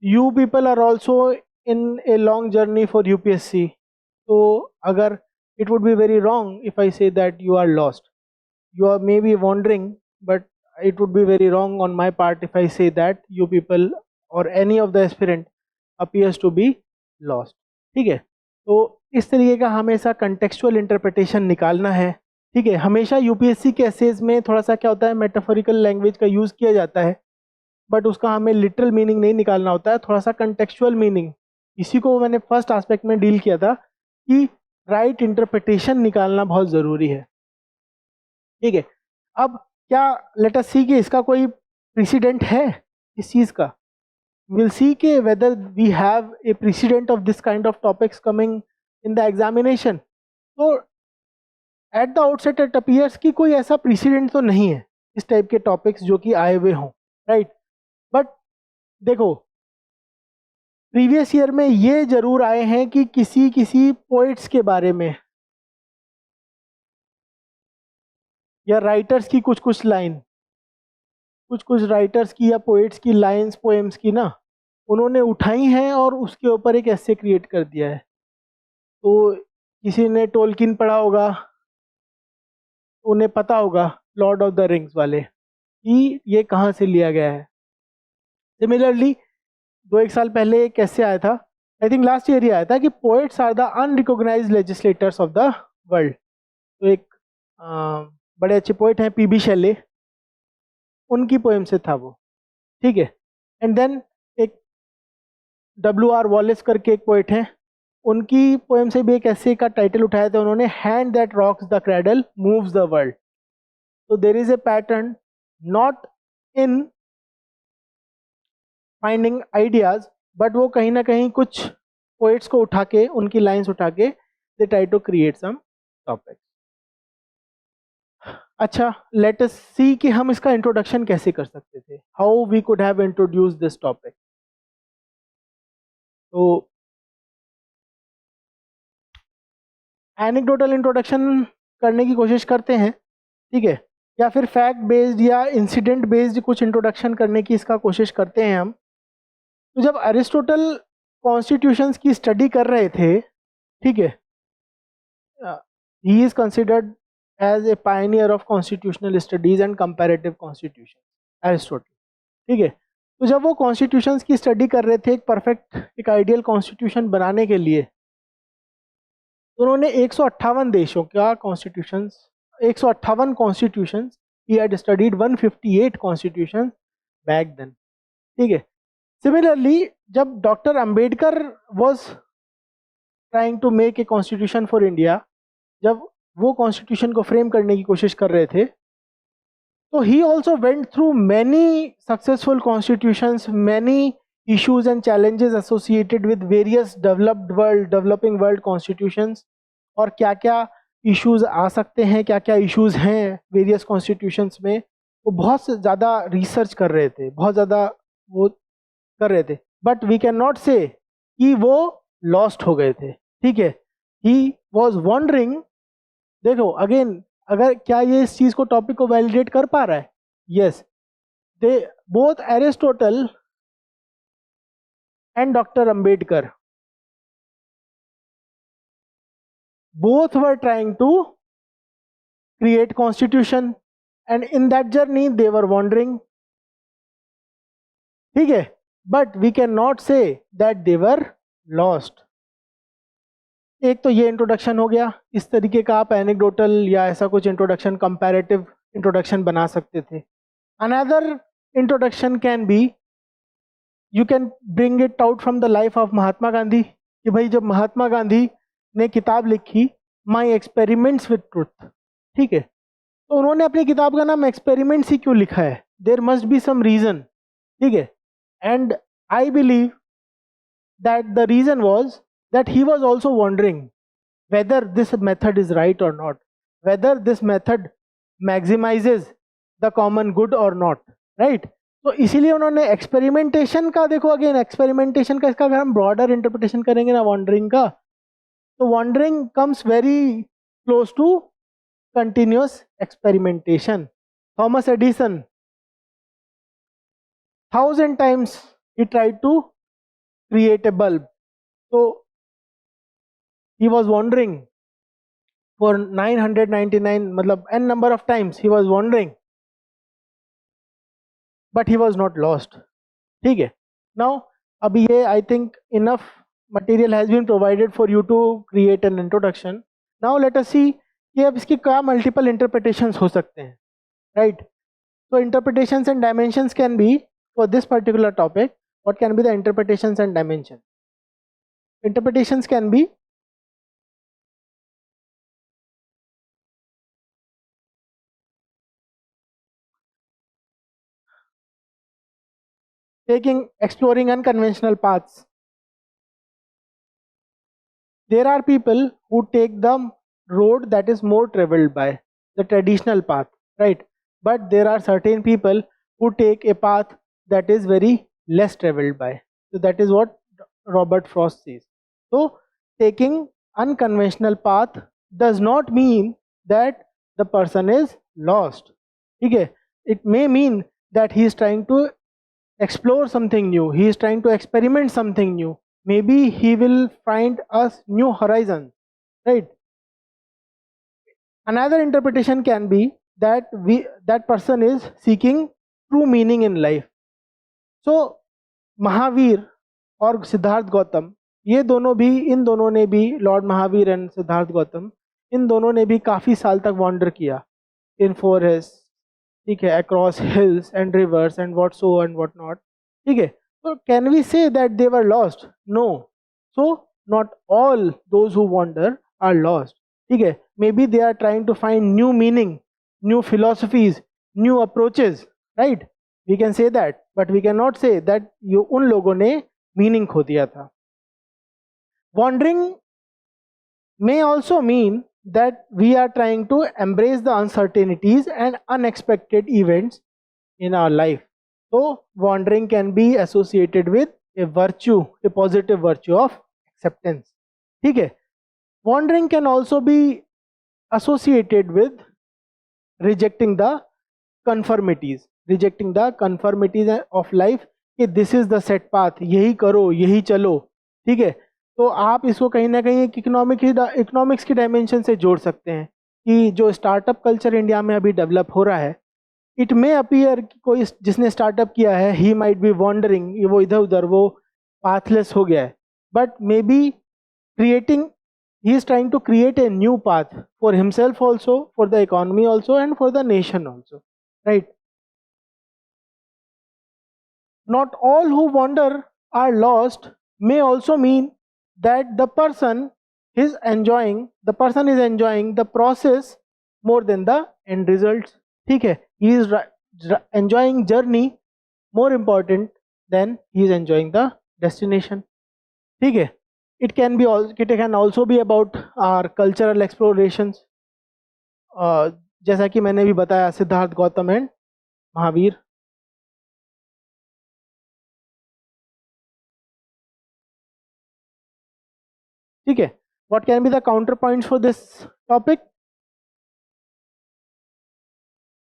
You people are also in a long journey for UPSC, तो अगर it would be very wrong if I say that you are lost, you are maybe wondering, but it would be very wrong on my part if I say that you people or any of the aspirant appears to be lost, ठीक है। तो इस तरीके का हमेशा contextual interpretation निकालना है, ठीक है। हमेशा यूपीएससी के एसेज में थोड़ा सा क्या होता है, मेटाफोरिकल लैंग्वेज का यूज़ किया जाता है, बट उसका हमें लिटरल मीनिंग नहीं निकालना होता है, थोड़ा सा contextual मीनिंग। इसी को मैंने फर्स्ट एस्पेक्ट में डील किया था कि राइट इंटरप्रिटेशन निकालना बहुत ज़रूरी है, ठीक है। अब क्या लेट अस सी कि इसका कोई प्रेसिडेंट है इस चीज़ का? विल सी के whether we have a precedent of this kind of topics coming in the examination. तो at the outset it appears कि कोई ऐसा प्रेसिडेंट तो नहीं है इस टाइप के टॉपिक्स जो कि आए हुए हों, राइट। बट देखो प्रीवियस ईयर में ये जरूर आए हैं कि किसी किसी पोइट्स के बारे में या राइटर्स की कुछ कुछ लाइन, कुछ कुछ राइटर्स की या पोइट्स की लाइंस पोएम्स की ना उन्होंने उठाई हैं और उसके ऊपर एक ऐसे क्रिएट कर दिया है। तो किसी ने टोल्किन पढ़ा होगा, उन्हें पता होगा लॉर्ड ऑफ द रिंग्स वाले कि ये कहाँ से लिया गया है। सिमिलरली 2-1 साल पहले एक कैसे आया था, आई थिंक लास्ट ईयर ही आया था कि poets are the unrecognised legislators of the world. तो एक बड़े अच्छे पोएट हैं पीबी शैले, उनकी पोएम से था वो, ठीक है। एंड देन एक WR वॉलेस करके एक पोएट हैं, उनकी पोएम से भी एक ऐसे का टाइटल उठाया था उन्होंने, hand that rocks the cradle moves the world. तो there is a pattern not in finding ideas, but वो कहीं ना कहीं कुछ पोएट्स को उठा के उनकी लाइंस उठा के they try to create some topic. अच्छा, लेट अस सी कि हम इसका इंट्रोडक्शन कैसे कर सकते थे, how we could have introduce this topic. तो एनेक्डोटल इंट्रोडक्शन करने की कोशिश करते हैं, ठीक है, या फिर फैक्ट बेस्ड या इंसिडेंट बेस्ड कुछ इंट्रोडक्शन करने की इसका कोशिश करते हैं हम। तो जब अरिस्टोटल कॉन्स्टिट्यूशंस की स्टडी कर रहे थे, ठीक है, he is considered as a pioneer of constitutional studies and comparative constitution, Aristotle, ठीक है। तो जब वो कॉन्स्टिट्यूशंस की स्टडी कर रहे थे एक परफेक्ट एक आइडियल कॉन्स्टिट्यूशन बनाने के लिए, तो उन्होंने 158 देशों का constitutions, 158 constitutions, he had studied 158 constitutions back then, ठीक है। सिमिलरली जब doctor Ambedkar was trying to make a constitution for India, जब वो कॉन्स्टिट्यूशन को फ्रेम करने की कोशिश कर रहे थे, तो he also went through many successful constitutions, many issues and challenges associated with various developed world, developing world constitutions, और क्या क्या issues आ सकते हैं, क्या क्या issues हैं various constitutions में, वो बहुत ज़्यादा research कर रहे थे, बहुत ज़्यादा वो कर रहे थे। बट वी कैन नॉट से कि वो लॉस्ट हो गए थे, ठीक है। ही वॉज वॉन्डरिंग, देखो अगेन अगर क्या ये इस चीज़ को टॉपिक को वैलिडेट कर पा रहा है, yes, they both Aristotle and Dr. Ambedkar both were trying to create constitution, and in that journey they were wandering, ठीक है, but we cannot say that they were lost। एक तो ये इंट्रोडक्शन हो गया, इस तरीके का आप एनेक्डोटल या ऐसा कुछ इंट्रोडक्शन, कंपैरेटिव इंट्रोडक्शन बना सकते थे। Another introduction can be, you can bring it out from the life of Mahatma Gandhi, कि भाई जब महात्मा गांधी ने किताब लिखी माई एक्सपेरिमेंट्स विद ट्रुथ, ठीक है, तो उन्होंने अपनी किताब का नाम एक्सपेरिमेंट्स ही क्यों लिखा है, there must be some reason, ठीक है। And I believe that the reason was that he was also wondering whether this method is right और not, whether this method maximizes the common good और not, right. तो इसीलिए उन्होंने experimentation का, देखो again experimentation का, इसका अगर हम ब्रॉडर इंटरप्रिटेशन करेंगे ना वॉन्डरिंग का, तो wandering comes very close to continuous experimentation. Thomas Edison 1000 times he tried to create a bulb, so he was wandering for 999, मतलब n number of times he was wandering, but he was not lost, ठीक है। now अभी ये I think enough material has been provided for you to create an introduction। now let us see कि अब इसकी क्या multiple interpretations हो सकते हैं, right। so interpretations and dimensions can be for this particular topic, what can be the interpretations and dimensions? Interpretations can be exploring unconventional paths. There are people who take the road that is more traveled by the traditional path, right? but there are certain people who take a path that is very less traveled by. So that is what Robert Frost says. So taking unconventional path does not mean that the person is lost. Okay, it may mean that he is trying to explore something new, he is trying to experiment something new, maybe he will find us new horizon, right? Another interpretation can be that that person is seeking true meaning in life. So Mahavir और सिद्धार्थ गौतम, ये दोनों भी, इन दोनों ने भी, Lord Mahavir and Siddharth Gautam, इन दोनों ने भी काफ़ी साल तक वॉन्डर किया इन फॉरेस्ट, ठीक है, across hills and rivers and what so and what not, ठीक है. तो can we say that they were lost? No. So not all those who wander are lost, ठीक है. Maybe they are trying to find new meaning, new philosophies, new approaches, right? We can say that, but we cannot say that उन लोगों ने meaning खो दिया था. Wandering may also mean that we are trying to embrace the uncertainties and unexpected events in our life. So wandering can be associated with a virtue, a positive virtue of acceptance. ठीक है. Wandering can also be associated with rejecting the conformities, rejecting the conformities of life, कि this is the set path, यही करो, यही चलो, ठीक है. तो आप इसको कहीं ना कहीं एक इकोनॉमिक्स की डायमेंशन से जोड़ सकते हैं कि जो स्टार्टअप कल्चर इंडिया में अभी डेवलप हो रहा है, इट मे अपीयर कि कोई जिसने स्टार्टअप किया है, ही माइट बी वॉन्डरिंग, वो इधर उधर, वो पाथलेस हो गया है, but may be creating, he is trying to create a new path for himself also, for the economy also, and for the nation also, right? Not all who wander are lost may also mean that the person is enjoying the process more than the end results, ठीक है. He is enjoying journey more important than he is enjoying the destination, ठीक है. It can also be about our cultural explorations, जैसा कि मैंने भी बताया, Siddharth Gautam and Mahavir. ठीक है. What can be the counterpoints for this topic?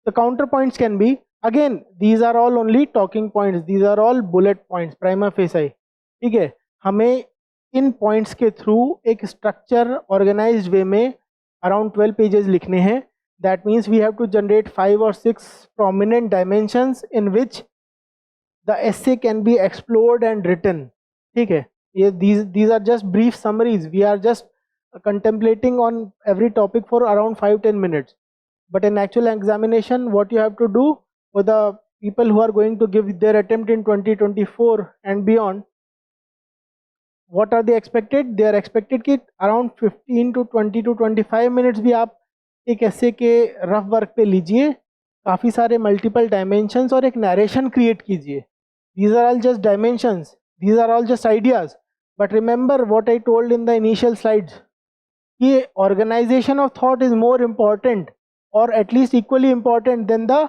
The counterpoints can be, again, these are all only talking points, these are all bullet points, prima facie, ठीक है. हमें इन पॉइंट्स के थ्रू एक स्ट्रक्चर ऑर्गेनाइज्ड वे में around 12 pages लिखने हैं. That means we have to generate 5 or 6 prominent dimensions in which the essay can be explored and written, ठीक है. ये these are just brief summaries, we are just contemplating on every topic for around 5-10 minutes, but in actual examination what you have to do for the people who are going to give their attempt in 2024 and beyond, what are they expected? They are expected कि around 15 to 20 to 25 minutes भी आप एक ऐसे के rough work पे लीजिए, काफ़ी सारे मल्टीपल डायमेंशंस और एक नरेशन क्रिएट कीजिए. These are all just dimensions, these are all just ideas, but remember what I told in the initial slides, कि organization of thought is more important or at least equally important than the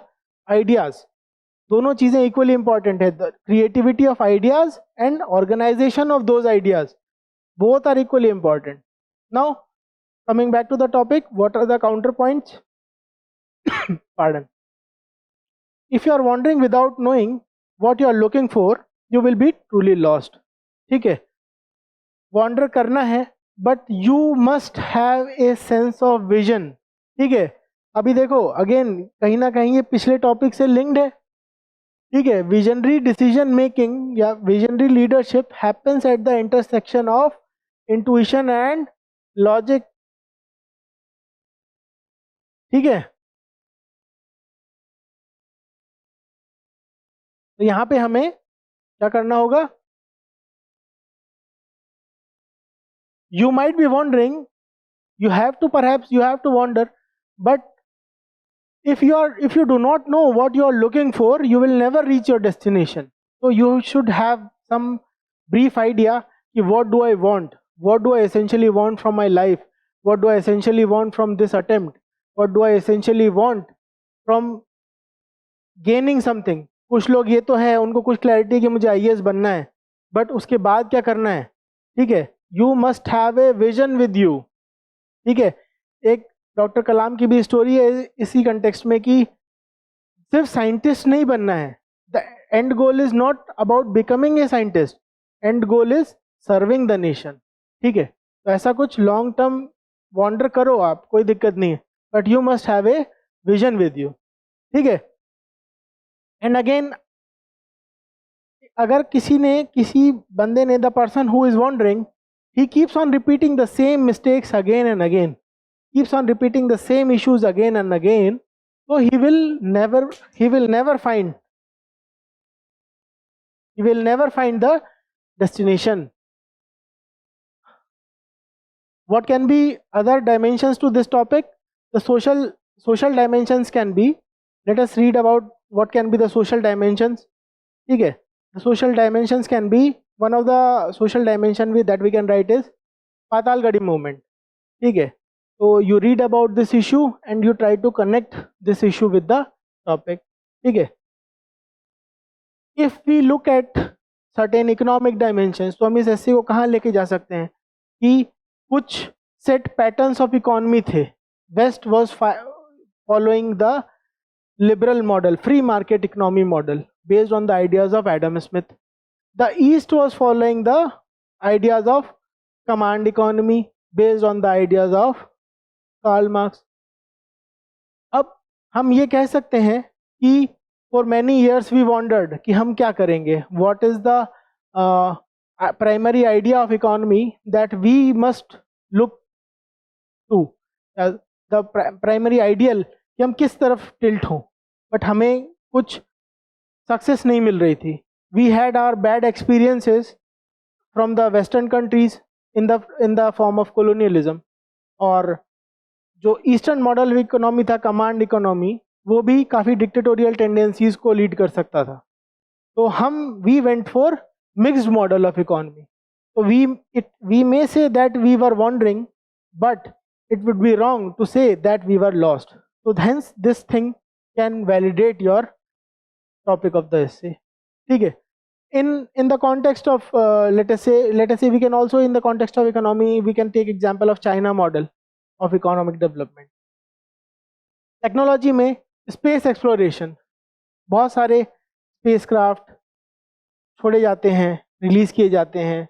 ideas. दोनों चीज़ें equally important है. The creativity of ideas and organization of those ideas, both are equally important. Now coming back to the topic, what are the counterpoints? Pardon. If you are wandering without knowing what you are looking for, you will be truly lost, ठीक है. wander करना है, but you must have a sense of vision, ठीक है. अभी देखो again कहीं ना कहीं ये पिछले टॉपिक से लिंक्ड है, ठीक है. विजनरी डिसीजन मेकिंग या visionary leadership happens at the intersection of intuition and logic, ठीक है. तो यहाँ पे हमें क्या करना होगा? You might be wondering, you have to wander, but if you do not know what you are looking for, you will never reach your destination. So you should have some brief idea, what do I want, what do I essentially want from my life, what do I essentially want from this attempt, what do I essentially want from gaining something, कुछ लोग ये तो है उनको कुछ clarity कि मुझे IAS बनना है, बट उसके बाद क्या करना है, ठीक है, you must have a vision with you, ठीक है। एक डॉक्टर कलाम की भी स्टोरी है इसी कंटेक्स्ट में कि सिर्फ साइंटिस्ट नहीं बनना है, the end goal is not about becoming a scientist, and goal is serving the nation, ठीक है। तो ऐसा कुछ लॉन्ग टर्म वॉन्डर करो आप, कोई दिक्कत नहीं है, but you must have a vision with you, ठीक है। एंड अगेन अगर किसी बंदे ने, the person who is wandering, he keeps on repeating the same mistakes again and again, keeps on repeating the same issues again and again, so he will never find the destination. What can be other dimensions to this topic? The social dimensions can be, let us read about what can be the social dimensions, ठीक है। The social dimensions can be, one of the social dimension that we can write is पाताल गड़ी movement, ठीक है। So you read about this issue and you try to connect this issue with the topic, ठीक है। If we look at certain economic dimensions, तो हम इस essay को कहाँ लेके जा सकते हैं कि कुछ set patterns of economy थे। West was following the liberal model, free market economy model based on the ideas of Adam Smith. The East was following the ideas of command economy based on the ideas of Karl Marx. अब हम ये कह सकते हैं कि for many years we wondered कि हम क्या करेंगे, what is the primary idea of economy that we must look to, the primary ideal कि हम किस तरफ tilt हों, but हमें कुछ सक्सेस नहीं मिल रही थी। We had our bad experiences from the western countries in the form of colonialism, और जो ईस्टर्न मॉडल इकोनॉमी था, कमांड इकोनॉमी, वो भी काफ़ी डिक्टेटोरियल टेंडेंसीज को लीड कर सकता था। तो हम we went for mixed model of economy. तो we may say that we were wondering, but it would be wrong to say that we were lost. तो hence this thing can validate your topic of the essay, ठीक है। In the context of let us say we can also, in the context of economy, we can take example of China model of economic development. Technology में space exploration, बहुत सारे spacecraft छोड़े जाते हैं, release किए जाते हैं।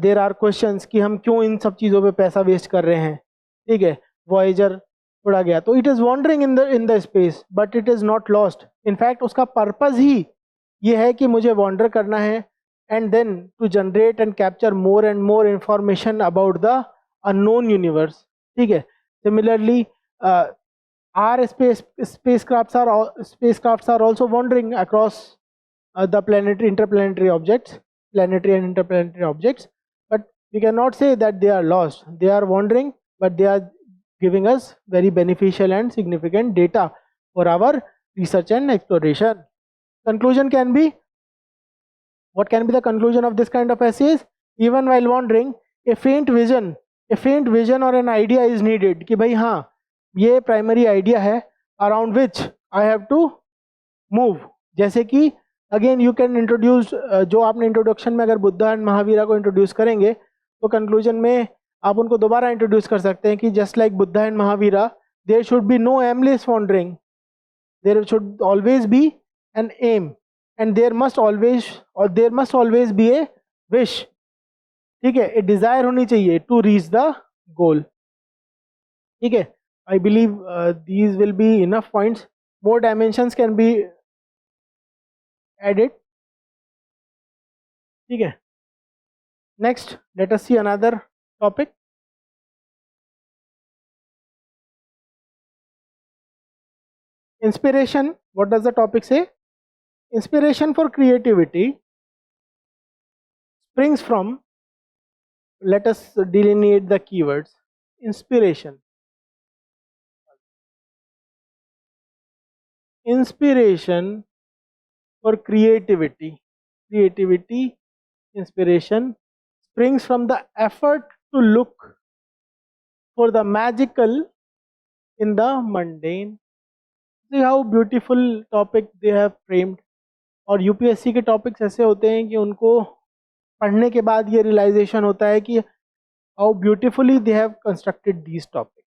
देर आर क्वेश्चंस कि हम क्यों इन सब चीज़ों पे पैसा वेस्ट कर रहे हैं, ठीक है। वॉयेजर छोड़ा गया, तो it is wandering in the space, but it is not lost. In fact उसका पर्पज़ ही ये है कि मुझे वॉन्डर करना है, and then to generate and capture more and more information about the unknown universe, ठीक है। Similarly our spacecrafts are also wandering across the interplanetary objects, planetary and interplanetary objects, but we cannot say that they are lost. They are wandering, but they are giving us very beneficial and significant data for our research and exploration. Conclusion can be, what can be the conclusion of this kind of essays? Even while wandering, a faint vision or an idea is needed कि भाई हाँ, ये primary idea है around which I have to move. जैसे कि again you can introduce, जो आपने introduction में अगर बुद्धा एंड महावीरा को इंट्रोड्यूस करेंगे, तो कंक्लूजन में आप उनको दोबारा इंट्रोड्यूस कर सकते हैं कि just like Buddha and Mahavira, there should be no aimless wandering, there should always be an aim, and there must always be a wish, ठीक है। ए डिजायर होनी चाहिए टू रीच द गोल, ठीक है। I believe these will be enough points. More dimensions can be added. Okay. Next, let us see another topic. Inspiration. What does the topic say? Inspiration for creativity springs from, let us delineate the keywords. Inspiration. Inspiration for creativity, inspiration springs from the effort to look for the magical in the mundane, See how beautiful topic they have framed. और UPSC के topics ऐसे होते हैं कि उनको पढ़ने के बाद ये रियलाइजेशन होता है कि how beautifully they have constructed these topics.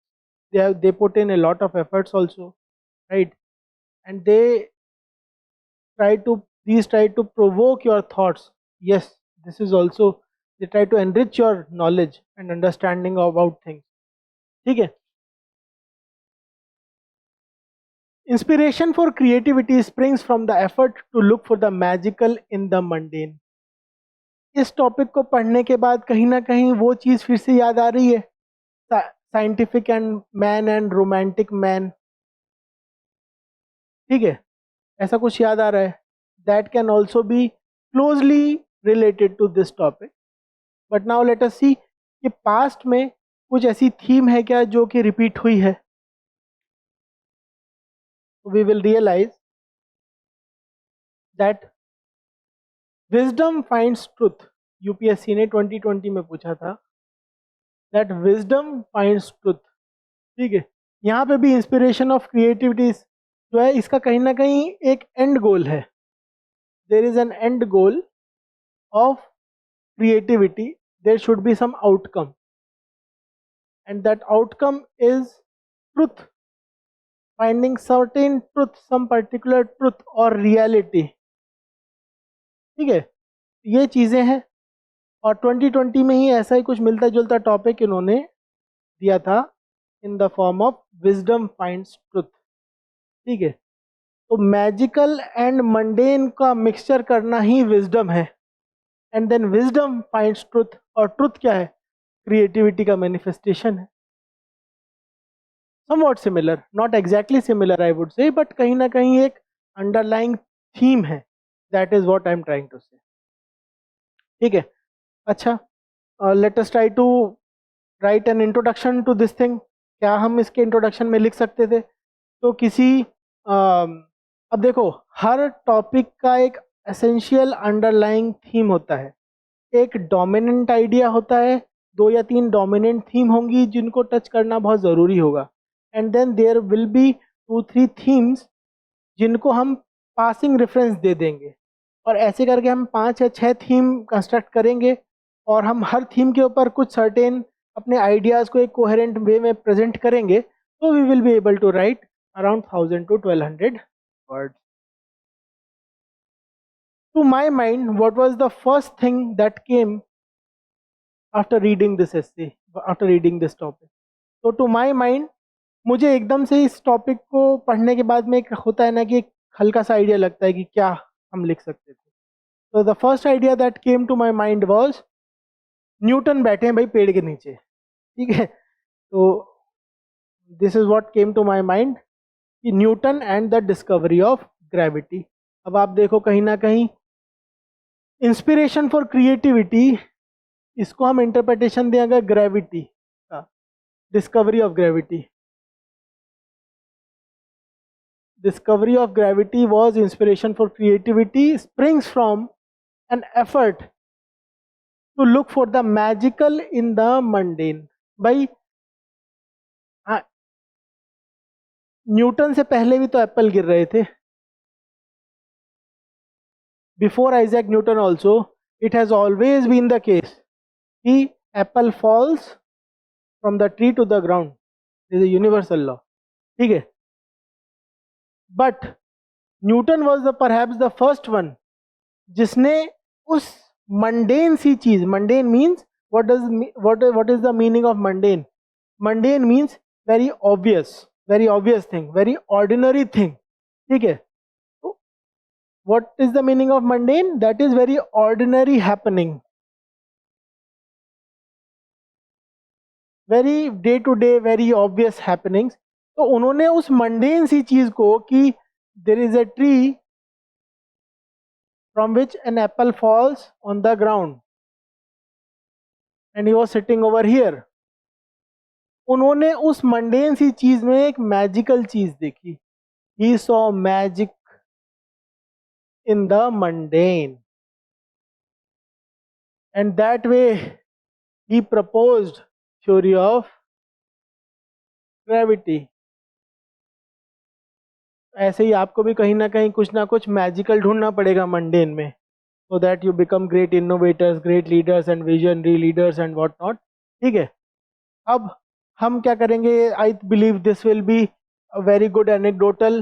They put in a lot of efforts also, right? And try to provoke your thoughts. Yes, this is also, they try to enrich your knowledge and understanding about things. ठीक है. Inspiration for creativity springs from the effort to look for the magical in the mundane. इस topic को पढ़ने के बाद कहीं ना कहीं वो चीज़ फिर से याद आ रही है, scientific and man and romantic man. ठीक है, ऐसा कुछ याद आ रहा है. That can also be closely related to this topic. But now let us see कि पास्ट में कुछ ऐसी थीम है क्या जो कि रिपीट हुई है. We will realise that wisdom finds truth. UPSC ने 2020 में पूछा था दैट विजडम फाइंड्स ट्रुथ. ठीक है, यहाँ पे भी इंस्पिरेशन ऑफ क्रिएटिविटी जो है इसका कहीं ना कहीं एक एंड गोल है. There is an end goal of creativity. There should be some outcome, and that outcome is truth, finding certain truth, some particular truth or reality. ठीक है, ये चीज़ें हैं. और 2020 में ही ऐसा ही कुछ मिलता जुलता टॉपिक इन्होंने दिया था in the form of wisdom finds truth. ठीक है, तो मैजिकल एंड मंडेन का मिक्सचर करना ही विजडम है. And then wisdom finds truth, और ट्रुथ क्या है? क्रिएटिविटी का मैनिफेस्टेशन है. Somewhat similar, not exactly similar I would say, but कहीं ना कहीं एक अंडरलाइंग थीम है. That is what I am trying to say. ठीक है, अच्छा, let us try to write an introduction to this thing. क्या हम इसके इंट्रोडक्शन में लिख सकते थे? तो किसी अब देखो, हर टॉपिक का एक एसेंशियल अंडरलाइंग थीम होता है. एक डोमिनेंट आइडिया होता है, 2 या 3 डोमिनेंट थीम होंगी जिनको टच करना बहुत ज़रूरी होगा. And then there will be 2-3 themes जिनको हम पासिंग रेफरेंस दे देंगे. और ऐसे करके हम 5 या 6 थीम कंस्ट्रक्ट करेंगे, और हम हर थीम के ऊपर कुछ सर्टेन अपने आइडियाज़ को एक कोहेरेंट वे में प्रेजेंट करेंगे. तो we will be able to write around 1000 to 1200 words. To my mind, what was the first thing that came after reading this essay, after reading this topic? So to my mind, मुझे एकदम से इस topic को पढ़ने के बाद में एक होता है ना कि एक हल्का सा आइडिया लगता है कि क्या हम लिख सकते थे. तो the first idea that came to my mind was, Newton बैठे हैं भाई पेड़ के नीचे. ठीक है, तो this is what came to my mind कि Newton and the discovery of gravity. अब आप देखो, कहीं ना कहीं इंस्पिरेशन फॉर क्रिएटिविटी, इसको हम इंटरप्रिटेशन दें अगर ग्रेविटी का, discovery of gravity. Discovery of gravity was inspiration for creativity, springs from an effort to look for the magical in the mundane. भाई न्यूटन से पहले भी तो एप्पल गिर रहे थे. Before Isaac Newton also, it has always been the case कि apple falls from the tree to the ground. This is a universal law. ठीक है, but Newton was the perhaps the first one जिसने उस mundane सी चीज, mundane means what is the meaning of mundane? Mundane means very obvious thing, very ordinary thing. ठीक है, तो what is the meaning of mundane? That is very ordinary happening, very day to day, very obvious happenings. तो उन्होंने उस mundane सी चीज को कि there is a tree from which an apple falls on the ground and he was sitting over here, उन्होंने उस mundane सी चीज में एक मैजिकल चीज देखी. he saw magic in the mundane, and that way he proposed theory of gravity. ऐसे ही आपको भी कहीं ना कुछ मैजिकल ढूंढना पड़ेगा मंडेन में, so that you become great innovators, great leaders and visionary leaders and what not. ठीक है, अब हम क्या करेंगे, I believe this will be a very good anecdotal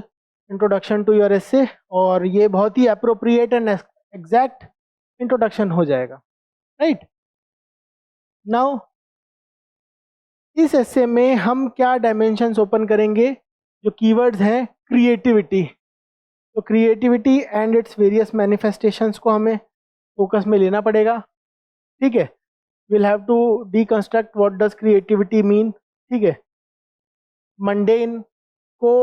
introduction to your essay, और ये बहुत ही appropriate and exact introduction हो जाएगा, right? Now इस essay में हम क्या dimensions open करेंगे, जो keywords हैं creativity, तो creativity and its various manifestations को हमें फोकस में लेना पड़ेगा, ठीक है. Will have to deconstruct what does creativity mean, ठीक है. मंडेन को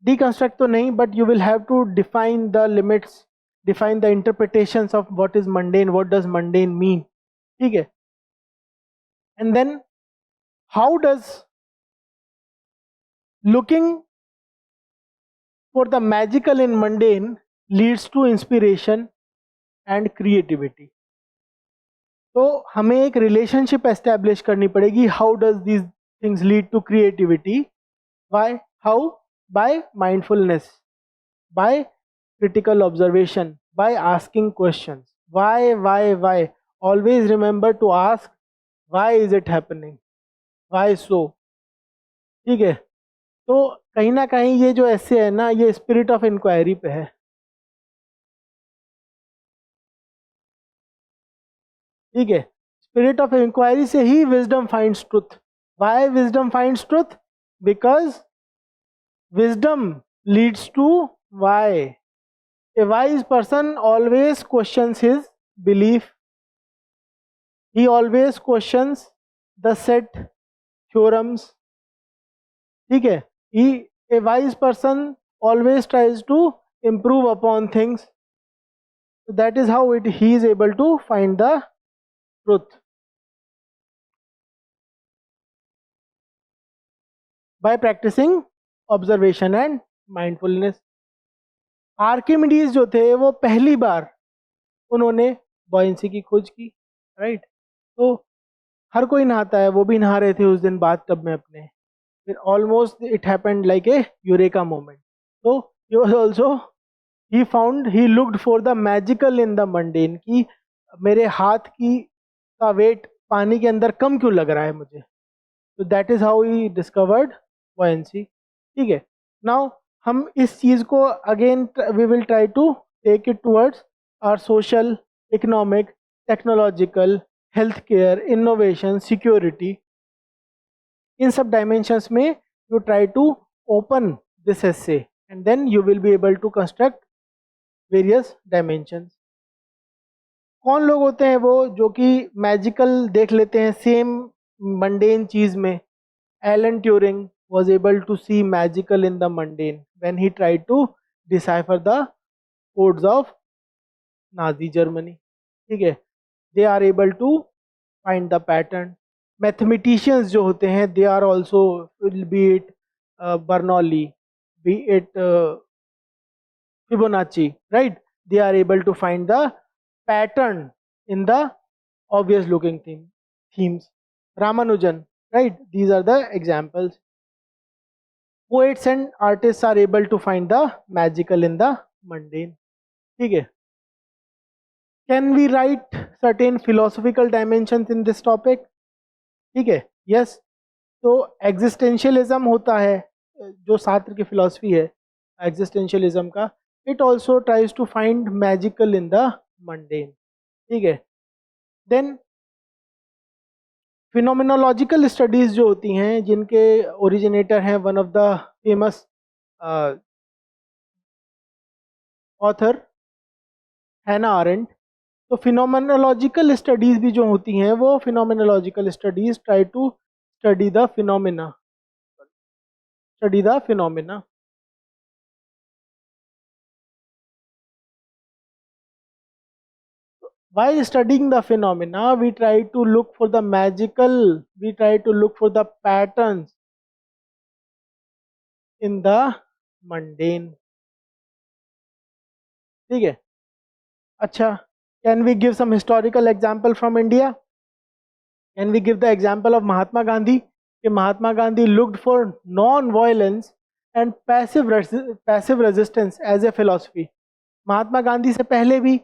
डीकंस्ट्रक्ट तो नहीं, but you will have to define the limits, define the interpretations of what is mundane, what does mundane mean, ठीक है. And then how does looking for the magical in mundane leads to inspiration and creativity. तो हमें एक relationship establish करनी पड़ेगी. How does these things lead to creativity, why, how, by mindfulness, by critical observation, by asking questions. Why? Always remember to ask why is it happening, why so. ठीक है, तो कहीं ना कहीं ये जो ऐसे है ना, ये स्पिरिट ऑफ इंक्वायरी पे है. ठीक है, स्पिरिट ऑफ इंक्वायरी से ही wisdom finds truth. Why wisdom finds truth? Because wisdom leads to why. A wise person always questions his belief, he always questions the set theorems. ठीक है, a wise person always tries to improve upon things. So that is how he is able to find the truth, by practicing observation and mindfulness. Archimedes जो थे वो पहली बार उन्होंने buoyancy की खोज की, राइट. तो हर कोई नहाता है, वो भी नहा रहे थे उस दिन बाथटब में अपने. Almost it happened like a eureka moment. So he was also, he looked for the magical in the mundane, कि मेरे हाथ की का वेट पानी के अंदर कम क्यों लग रहा है मुझे. So that is how he discovered buoyancy. ठीक है, now हम इस चीज़ को again we will try to take it towards our social, economic, technological, healthcare, innovation, security. इन सब डायमेंशंस में you try to open this essay and then you will be able to construct various dimensions. कौन लोग होते हैं वो जो कि magical देख लेते हैं सेम मंडेन चीज़ में? Alan Turing was able to see magical in the mundane when he tried to decipher the codes of Nazi Germany. ठीक है, they are able to find the pattern. Mathematicians जो होते हैं they are also, be it Bernoulli, be it Fibonacci, right, they are able to find the pattern in the obvious looking themes. Ramanujan, right, these are the examples. Poets and artist are able to find the magical in the mundane. ठीक है, can we write certain philosophical dimensions in this topic? ठीक है, yes. तो existentialism होता है, जो Sartre की philosophy है एग्जिस्टेंशियलिज्म का, it also tries to find magical in the mundane. ठीक है, देन फिनोमिनोलॉजिकल स्टडीज जो होती हैं, जिनके ओरिजिनेटर हैं one of the famous author Hannah Arendt. तो फिनोमेनोलॉजिकल स्टडीज़ भी जो होती हैं, वो phenomenological studies try to study the phenomena, while studying the phenomena we try to look for the magical, we try to look for the patterns in the mundane. ठीक है, अच्छा, can we give some historical example from India? Can we give the example of Mahatma Gandhi? कि Mahatma Gandhi looked for non-violence and passive resistance as a philosophy. Mahatma Gandhi से पहले भी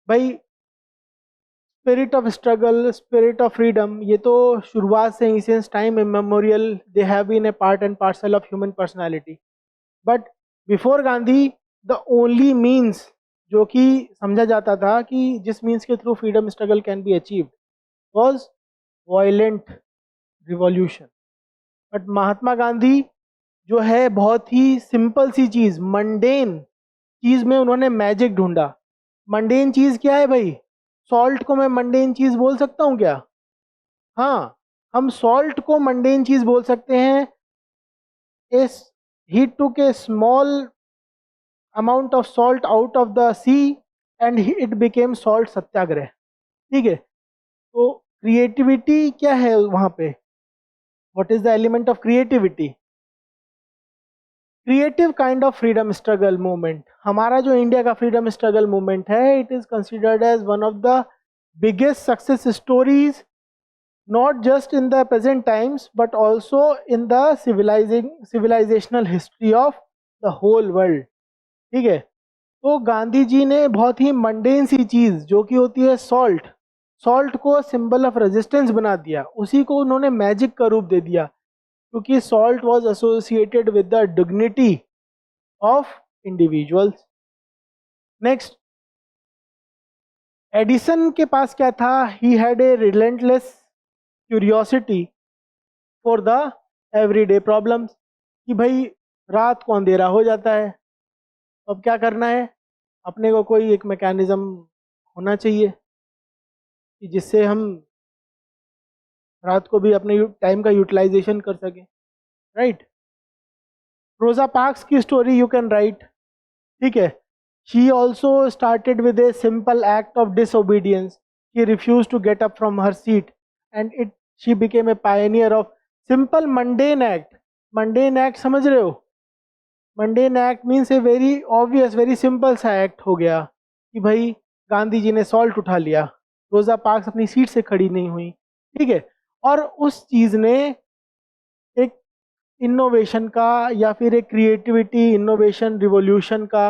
भाई spirit of struggle, spirit of freedom, ये तो शुरुआत से ही since time immemorial they have been a part and parcel of human personality. But before Gandhi the only means जो कि समझा जाता था कि जिस मीन्स के through freedom struggle can be achieved was violent revolution. But Mahatma Gandhi जो है बहुत ही सिंपल सी चीज़, मंडेन चीज़ में उन्होंने मैजिक ढूंढा. मंडेन चीज़ क्या है भाई? सॉल्ट को मैं मंडेन चीज़ बोल सकता हूँ क्या? हाँ, हम सॉल्ट को मंडेन चीज़ बोल सकते हैं. He took a small amount of salt out of the sea and it became salt Satyagraha. ठीक है, तो क्रिएटिविटी क्या है वहाँ पे? What is the element of creativity? Creative kind of freedom struggle movement. हमारा जो इंडिया का फ्रीडम स्ट्रगल मूवमेंट है, it is considered as one of the biggest success stories, not just in the present times but also in the civilizational history of the whole world. ठीक है, तो गांधी जी ने बहुत ही mundane सी चीज़ जो कि होती है सॉल्ट, सॉल्ट को सिंबल ऑफ रेजिस्टेंस बना दिया. उसी को उन्होंने मैजिक का रूप दे दिया, क्योंकि salt was associated with the dignity of individuals. Next, Edison के पास क्या था? He had a relentless curiosity for the everyday problems. कि भाई रात को अंधेरा हो जाता है, अब क्या करना है? अपने को कोई एक मैकेनिज्म होना चाहिए कि जिससे हम रात को भी अपने टाइम का यूटिलाइजेशन कर सकें. राइट. रोजा पार्क्स की स्टोरी यू कैन राइट. ठीक है, she also started with a simple act of disobedience. She refuse to get up from her seat and she became a pioneer of simple mundane act. Mundane act समझ रहे हो? Mundane act means a very obvious, very simple सा act हो गया कि भाई गांधी जी ने salt उठा लिया, रोजा पार्क्स अपनी सीट से खड़ी नहीं हुई. ठीक है, और उस चीज़ ने एक इनोवेशन का या फिर एक क्रिएटिविटी, इनोवेशन, रिवॉल्यूशन का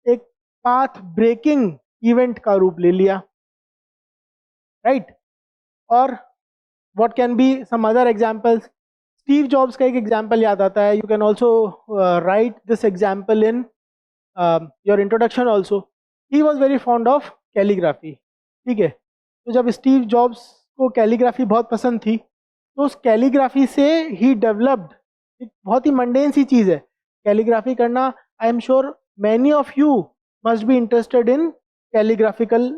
एक पाथ ब्रेकिंग इवेंट का रूप ले लिया. राइट. और what can be some other examples? Steve Jobs का एक एग्जाम्पल याद आता है. You can also write this example in your introduction also. He was very fond of calligraphy. ठीक है, तो जब स्टीव जॉब्स को कैलीग्राफी बहुत पसंद थी, तो उस कैलीग्राफी से ही डेवलप्ड, एक बहुत ही मंडेन सी चीज़ है कैलीग्राफी करना. I am sure many of you must be interested in calligraphical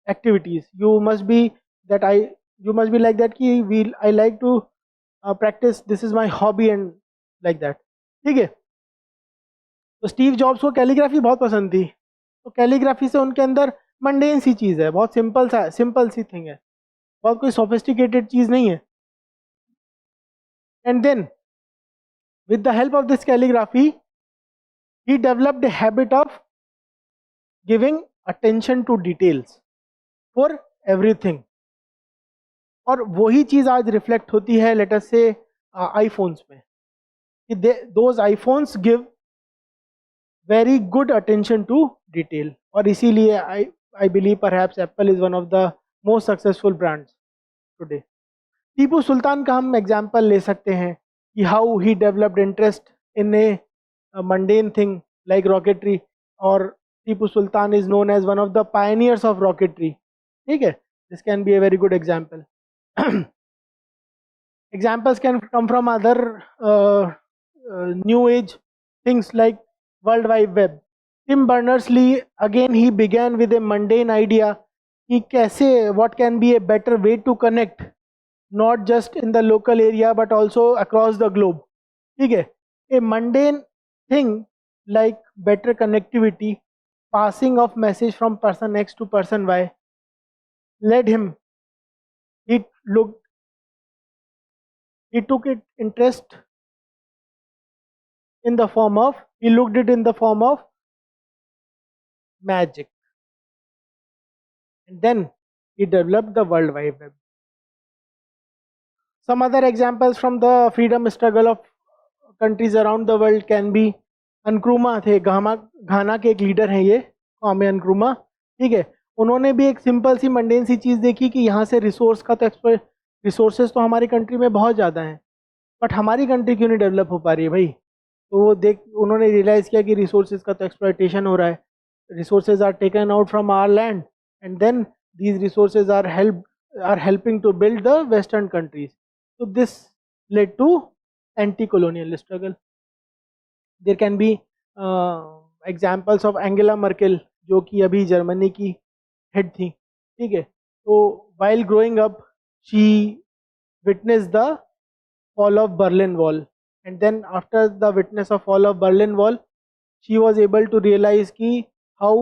activities. You must be like that कि I like to practice, this is my hobby and like that. ठीक है, तो Steve jobs को calligraphy बहुत पसंद थी, तो calligraphy से उनके अंदर मंडेन सी चीज़ है, बहुत सिंपल सी थिंग है, बहुत कोई सोफिस्टिकेटेड चीज़ नहीं है. And then with the help of this calligraphy he developed a habit of giving attention to details for everything. और वही चीज़ आज रिफ्लेक्ट होती है लेट अस से आईफोन्स में, कि those iPhones give very good attention to detail. और इसीलिए I believe perhaps Apple is one of the most successful brands today. Tipu Sultan का हम एग्जाम्पल ले सकते हैं कि how he developed interest in a mundane thing like rocketry, और Tipu Sultan is known as one of the pioneers of rocketry. ठीक है, this can be a very good example. Examples can come from other new age things like World Wide Web. Tim Berners-Lee, again he began with a mundane idea कि कैसे, what can be a better way to connect not just in the local area but also across the globe. ठीक है, a mundane thing like better connectivity, passing of message from person X to person Y led him. He took it interest in the form of, he looked it in the form of magic, and then he developed the World Wide Web. Some other examples from the freedom struggle of countries around the world can be Nkrumah थे, Ghana के एक leader हैं ये क्वामे अनक्रुमा, ठीक है। उन्होंने भी एक सिंपल सी मंडेन सी चीज़ देखी कि यहाँ से रिसोर्स का तो रिसोर्सेज तो हमारी कंट्री में बहुत ज़्यादा हैं, बट हमारी कंट्री क्यों नहीं डेवलप हो पा रही है भाई। तो वो उन्होंने रियलाइज़ किया कि रिसोर्सेज का तो एक्सप्लॉयटेशन हो रहा है, resources are taken out from our land and then these resources are helping to build the western countries. So this led to anti-colonial struggle. There can be examples of Angela Merkel जो कि अभी Germany की head थी, ठीक है। तो while growing up she witnessed the fall of Berlin Wall, and then after the witness of fall of Berlin Wall she was able to realize कि how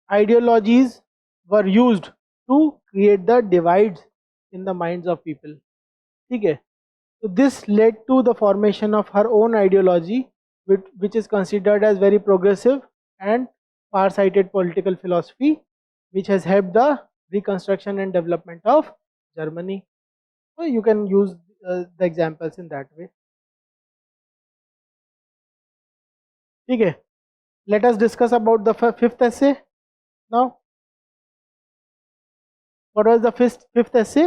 ideologies were used to create the divides in the minds of people, ठीक है। So this led to the formation of her own ideology which is considered as very progressive and far-sighted political philosophy which has helped the reconstruction and development of Germany. So you can use the examples in that way, ठीक है। Let us discuss about the fifth essay now. What was the fifth essay?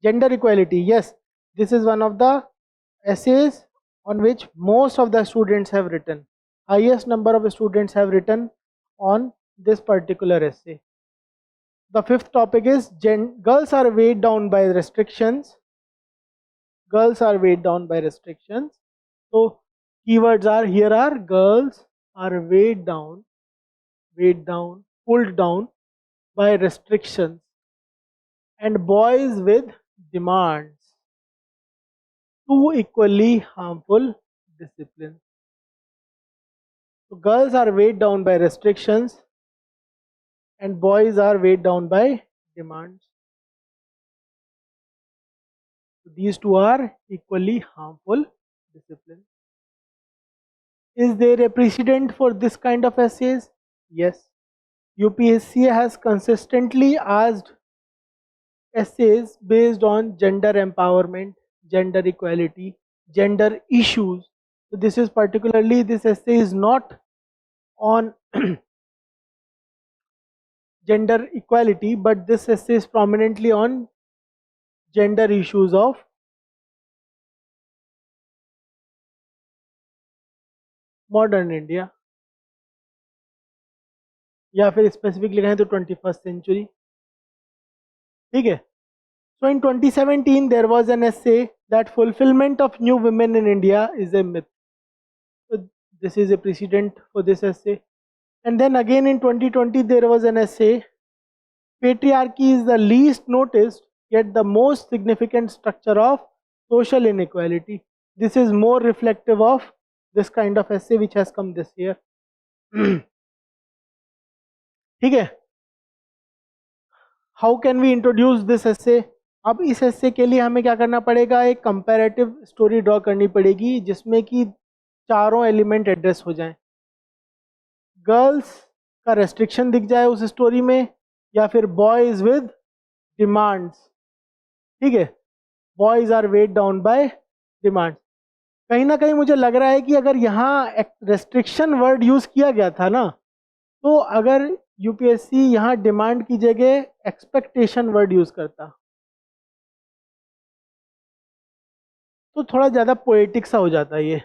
Gender equality. Yes, this is one of the essays on which most of the students have written. Highest number of students have written on this particular essay. The fifth topic is girls are weighed down by restrictions. Girls are weighed down by restrictions. So keywords are here are girls are weighed down, pulled down by restrictions, and boys with demands, two equally harmful disciplines. So girls are weighed down by restrictions and boys are weighed down by demands. So these two are equally harmful disciplines. Is there a precedent for this kind of essays? Yes. UPSC has consistently asked essays based on gender empowerment, gender equality, gender issues. So this is particularly, this essay is not on gender equality, but this essay is prominently on gender issues of modern India, या फिर specifically कहें तो 21st century, ठीक है। So in 2017 there was an essay that fulfillment of new women in India is a myth. So this is a precedent for this essay. And then again in 2020 there was an essay, patriarchy is the least noticed yet the most significant structure of social inequality. This is more reflective of this kind of essay which has come this year. ठीक है। How can we introduce this essay? अब इस एसे के लिए हमें क्या करना पड़ेगा, एक कंपैरेटिव स्टोरी ड्रॉ करनी पड़ेगी जिसमें कि चारों एलिमेंट एड्रेस हो जाएं। गर्ल्स का रेस्ट्रिक्शन दिख जाए उस स्टोरी में, या फिर बॉयज विद डिमांड्स, ठीक है, boys are weighed down by demands. कहीं ना कहीं मुझे लग रहा है कि अगर यहाँ रेस्ट्रिक्शन वर्ड यूज किया गया था ना, तो अगर यूपीएससी यहाँ डिमांड की जगह एक्सपेक्टेशन वर्ड यूज करता तो थोड़ा ज़्यादा पोएटिक सा हो जाता है ये।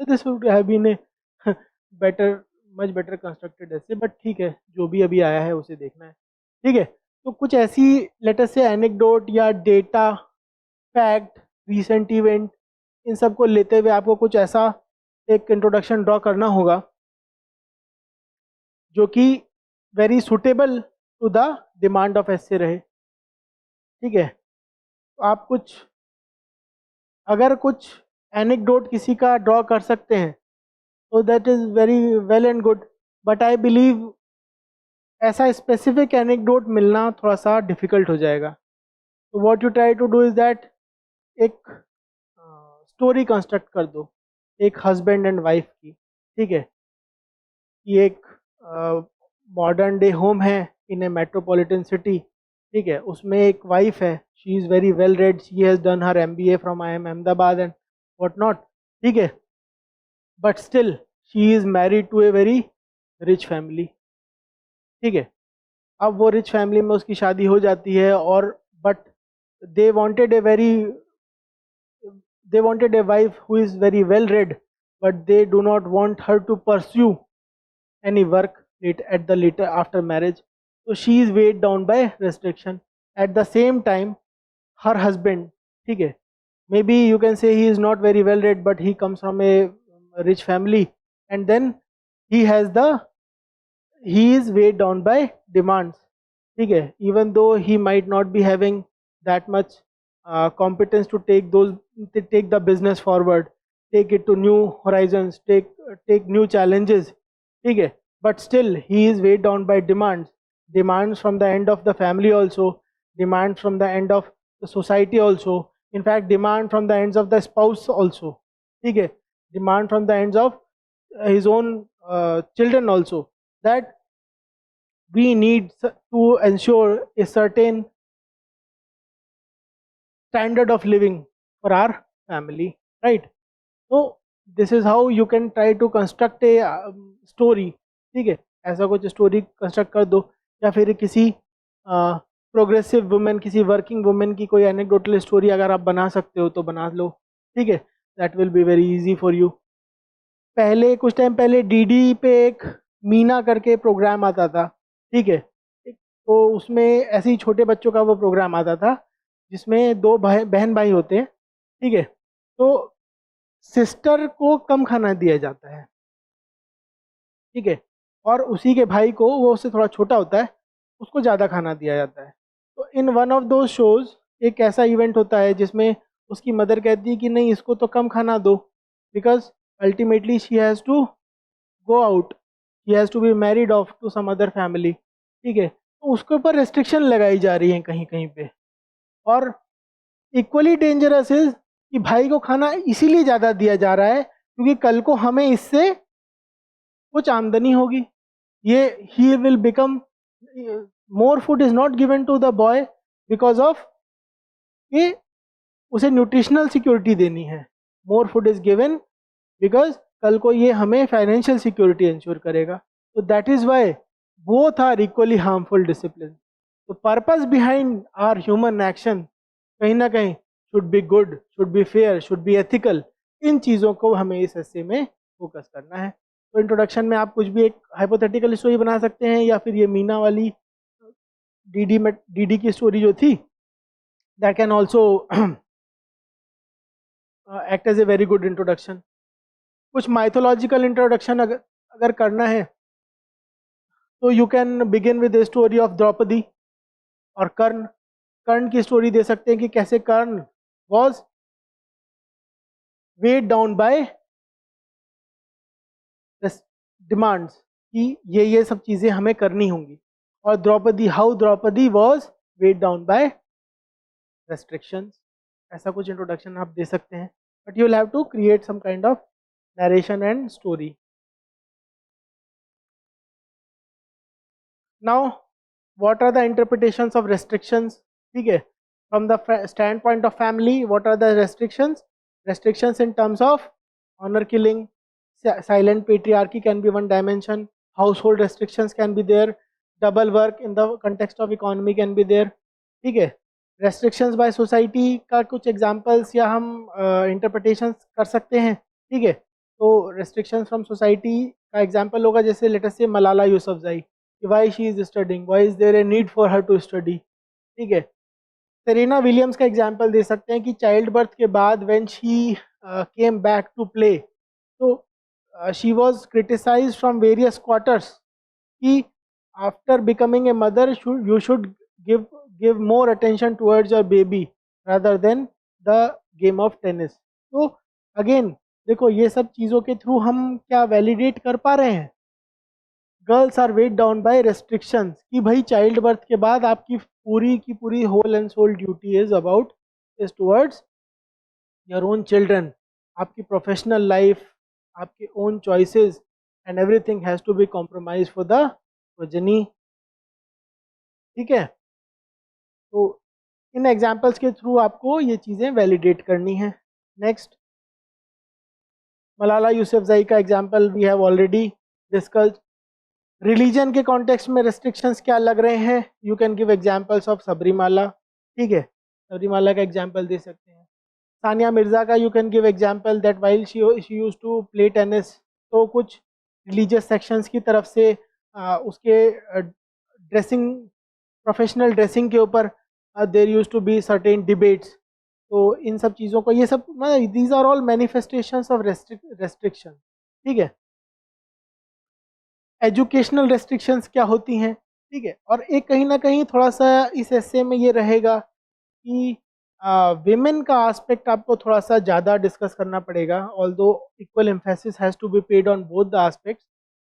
This would have been a better, much better constructed essay, but ठीक है, जो भी अभी आया है उसे देखना है, ठीक है। तो कुछ ऐसी लेटर से एनेक्डोट या डेटा, फैक्ट, रीसेंट इवेंट, इन सब को लेते हुए आपको कुछ ऐसा एक इंट्रोडक्शन ड्रॉ करना होगा जो कि very suitable to the demand of essay रहे, ठीक है। तो आप कुछ अगर कुछ एनेक्डोट किसी का ड्रॉ कर सकते हैं तो that is very well and good, but I believe ऐसा स्पेसिफिक एनेक्डोट मिलना थोड़ा सा डिफ़िकल्ट हो जाएगा। तो what you try to do is that एक स्टोरी कंस्ट्रक्ट कर दो एक हस्बैंड एंड वाइफ की, ठीक है। ये एक मॉडर्न डे होम है इन ए मेट्रोपॉलिटन सिटी, ठीक है। उसमें एक वाइफ है, she is very well read, she has done her MBA from IIM Ahmedabad and what not, ठीक है, but still she is married to a very rich family. ठीक है, अब वो रिच फैमिली में उसकी शादी हो जाती है, और but they wanted a very they wanted a wife who is very well read, but they do not want her to pursue any work at the later after marriage. So she is weighed down by restriction. At the same time, her husband, ठीक है, maybe you can say he is not very well read, but he comes from a rich family, and then he has the he is weighed down by demands. ठीक है, even though he might not be having that much competence to take the business forward, take it to new horizons, take new challenges. ठीक है, but still he is weighed down by demands from the end of the family also, demands from the end of the society also, in fact demand from the ends of the spouse also. ठीक है, demand from the ends of his own children also, that we need to ensure a certain standard of living for our family, right? So this is how you can try to construct a story. ठीक है, ऐसा कुछ story construct कर दो, या फिर किसी progressive women, किसी वर्किंग वुमेन की कोई एनेक्डोटल स्टोरी अगर आप बना सकते हो तो बना लो। ठीक है, that will be very easy for you. पहले कुछ टाइम पहले डीडी पे एक मीना करके प्रोग्राम आता था। ठीक है, तो उसमें ऐसे ही छोटे बच्चों का वो प्रोग्राम आता था, जिसमें दो बहन भाई होते हैं। ठीक है, तो सिस्टर को कम खाना दिया जाता है। ठीक है, और उसी के भाई को, वो उससे थोड़ा छोटा होता है, उसको ज़्यादा खाना दिया जाता है। तो in one of those shows एक ऐसा इवेंट होता है जिसमें उसकी मदर कहती है कि नहीं, इसको तो कम खाना दो, because ultimately she has to go out, she has to be married off to some other family. ठीक है, तो उसके ऊपर रिस्ट्रिक्शन लगाई जा रही है कहीं कहीं पे। और इक्वली डेंजरस इज कि भाई को खाना इसीलिए ज़्यादा दिया जा रहा है क्योंकि कल को हमें इससे कुछ आमदनी होगी। ये ही will become, more food is not given to the boy because of कि उसे न्यूट्रिशनल सिक्योरिटी देनी है, more food is given because कल को ये हमें फाइनेंशियल सिक्योरिटी इंश्योर करेगा। तो that is why both are equally harmful discipline. तो purpose behind our human action कहीं ना कहीं should be good, should be fair, should be ethical. इन चीज़ों को हमें इस एस्से में फोकस करना है। तो इंट्रोडक्शन में आप कुछ भी एक हाइपोथेटिकल स्टोरी बना सकते हैं, या फिर ये मीना वाली डीडी की स्टोरी जो थी, that can also act as a very good introduction. कुछ माइथोलॉजिकल इंट्रोडक्शन अगर करना है तो you can begin with the story of Draupadi और कर्ण। कर्ण की स्टोरी दे सकते हैं कि कैसे Karna was weighed down by demands कि ये सब चीज़ें हमें करनी होंगी, और Draupadi, how Draupadi was weighed down by restrictions. ऐसा कुछ इंट्रोडक्शन आप दे सकते हैं, but you will have to create some kind of narration and story. Now, what are the interpretations of restrictions? ठीक है, from the standpoint of family, what are the restrictions? Restrictions in terms of honor killing, silent patriarchy can be one dimension, household restrictions can be there, double work in the context of economy can be there. ठीक है, restrictions by society का कुछ examples या हम interpretations कर सकते हैं। ठीक है, तो restrictions from society का एग्जाम्पल होगा जैसे let us say Malala Yousafzai, why she is studying, why is there a need for her to study. ठीक है, सेरेना विलियम्स का एग्जाम्पल दे सकते हैं कि चाइल्ड बर्थ के बाद when she came back to play, तो she was criticized from various quarters कि after becoming a mother you should give more attention towards your baby rather than the game of tennis. तो again देखो, ये सब चीज़ों के through हम क्या वैलिडेट कर पा रहे हैं, girls are weighed down by restrictions कि भाई चाइल्ड बर्थ के बाद आपकी पूरी की पूरी whole and soul duty is about is towards your own children. आपकी प्रोफेशनल लाइफ, आपके own choices and everything has to be compromise for the progeny. ठीक है, तो इन एग्जाम्पल्स के थ्रू आपको ये चीज़ें वैलिडेट करनी है। नेक्स्ट, मलाला यूसुफजई का example we have already discussed. Religion के कॉन्टेक्स्ट में रेस्ट्रिक्शंस क्या लग रहे हैं, you can give examples of Sabarimala, ठीक है, सबरीमाला का एग्जांपल दे सकते हैं। सानिया मिर्ज़ा का you can give example that while she used to play tennis, तो कुछ रिलीजियस सेक्शंस की तरफ से उसके ड्रेसिंग, प्रोफेशनल ड्रेसिंग के ऊपर there used to be certain debates. तो इन सब चीज़ों को, ये सब these are all manifestations of restriction, ठीक है। एजुकेशनल रेस्ट्रिक्शंस क्या होती हैं, ठीक है। और एक कहीं ना कहीं थोड़ा सा इस एस्से में ये रहेगा कि विमेन का एस्पेक्ट आपको थोड़ा सा ज़्यादा डिस्कस करना पड़ेगा, although equal emphasis has to be paid on both the aspects,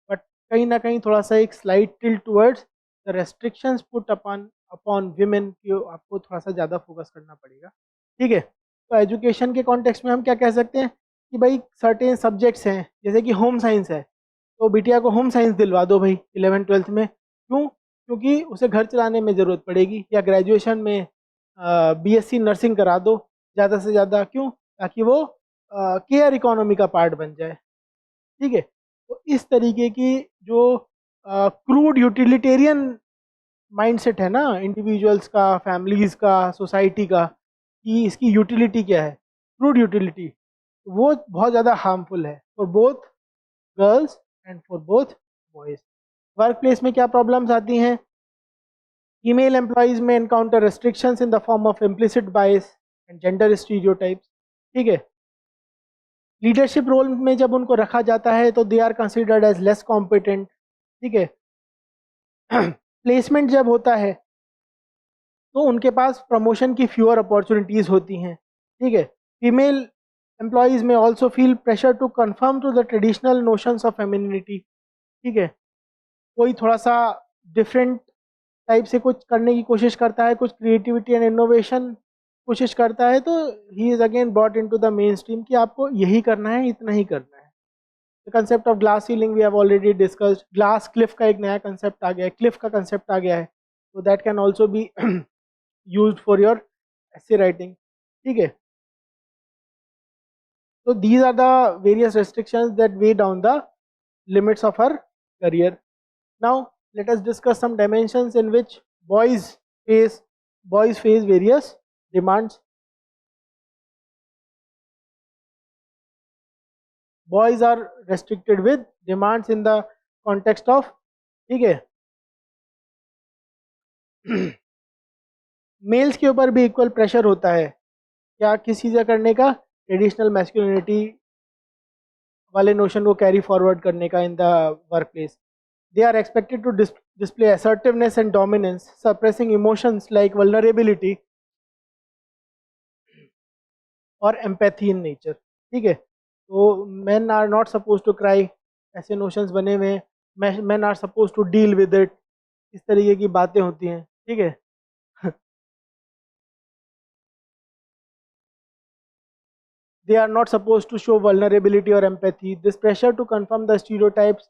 but कहीं ना कहीं थोड़ा सा एक slight tilt towards the restrictions put upon women की आपको थोड़ा सा ज़्यादा फोकस करना पड़ेगा, ठीक है। तो एजुकेशन के कॉन्टेक्स्ट में हम क्या कह सकते हैं कि भाई सर्टेन सब्जेक्ट्स हैं, जैसे कि होम साइंस है, तो बिटिया को होम साइंस दिलवा दो भाई 11th-12th में, क्यों? क्योंकि उसे घर चलाने में ज़रूरत पड़ेगी, या ग्रेजुएशन में बीएससी नर्सिंग करा दो ज़्यादा से ज़्यादा, क्यों? ताकि वो केयर इकोनॉमी का पार्ट बन जाए, ठीक है। तो इस तरीके की जो क्रूड यूटिलिटेरियन माइंडसेट है ना इंडिविजुअल्स का, फैमिलीज़ का, सोसाइटी का, कि इसकी यूटिलिटी क्या है, क्रूड यूटिलिटी, वो बहुत ज़्यादा हार्मफुल है for both girls and for both boys. Work place में क्या प्रॉब्लम्स आती हैं? फीमेल एम्प्लॉयज़ में encounter restrictions in the form of implicit bias and gender stereotypes, ठीक है। लीडरशिप रोल में जब उनको रखा जाता है तो they are considered as less competent, ठीक है। प्लेसमेंट जब होता है तो उनके पास प्रमोशन की फ्यूअर अपॉर्चुनिटीज़ होती हैं, ठीक है। Female employees may also feel pressure to conform to the traditional notions of femininity, ठीक है। कोई थोड़ा सा डिफरेंट टाइप से कुछ करने की कोशिश करता है, कुछ क्रिएटिविटी एंड इनोवेशन कोशिश करता है, तो he is again brought into the main stream कि आपको यही करना है, इतना ही करना है। The concept of glass ceiling we have already discussed. Glass cliff का एक नया कंसेप्ट आ गया है, क्लिफ का कंसेप्ट आ गया है, तो that can also be used for your essay writing, ठीक है। So these are the various restrictions that weigh down the limits of her career. Now let us discuss some dimensions in which boys face various demands. Boys are restricted with demands in the context of, ठीक है, mails के ऊपर भी equal pressure होता है क्या किसी चीज़ करने का, ट्रेडिशनल मैस्कुलिनिटी वाले नोशन को कैरी फॉरवर्ड करने का in the work place. They are expected to display assertiveness and dominance, suppressing emotions like vulnerability or empathy in nature, ठीक है। तो men are not supposed to cry, ऐसे notions बने हुए हैं, men are supposed to deal with it, इस तरीके की बातें होती हैं, ठीक है। They are not supposed to show vulnerability or empathy. This pressure to confirm the stereotypes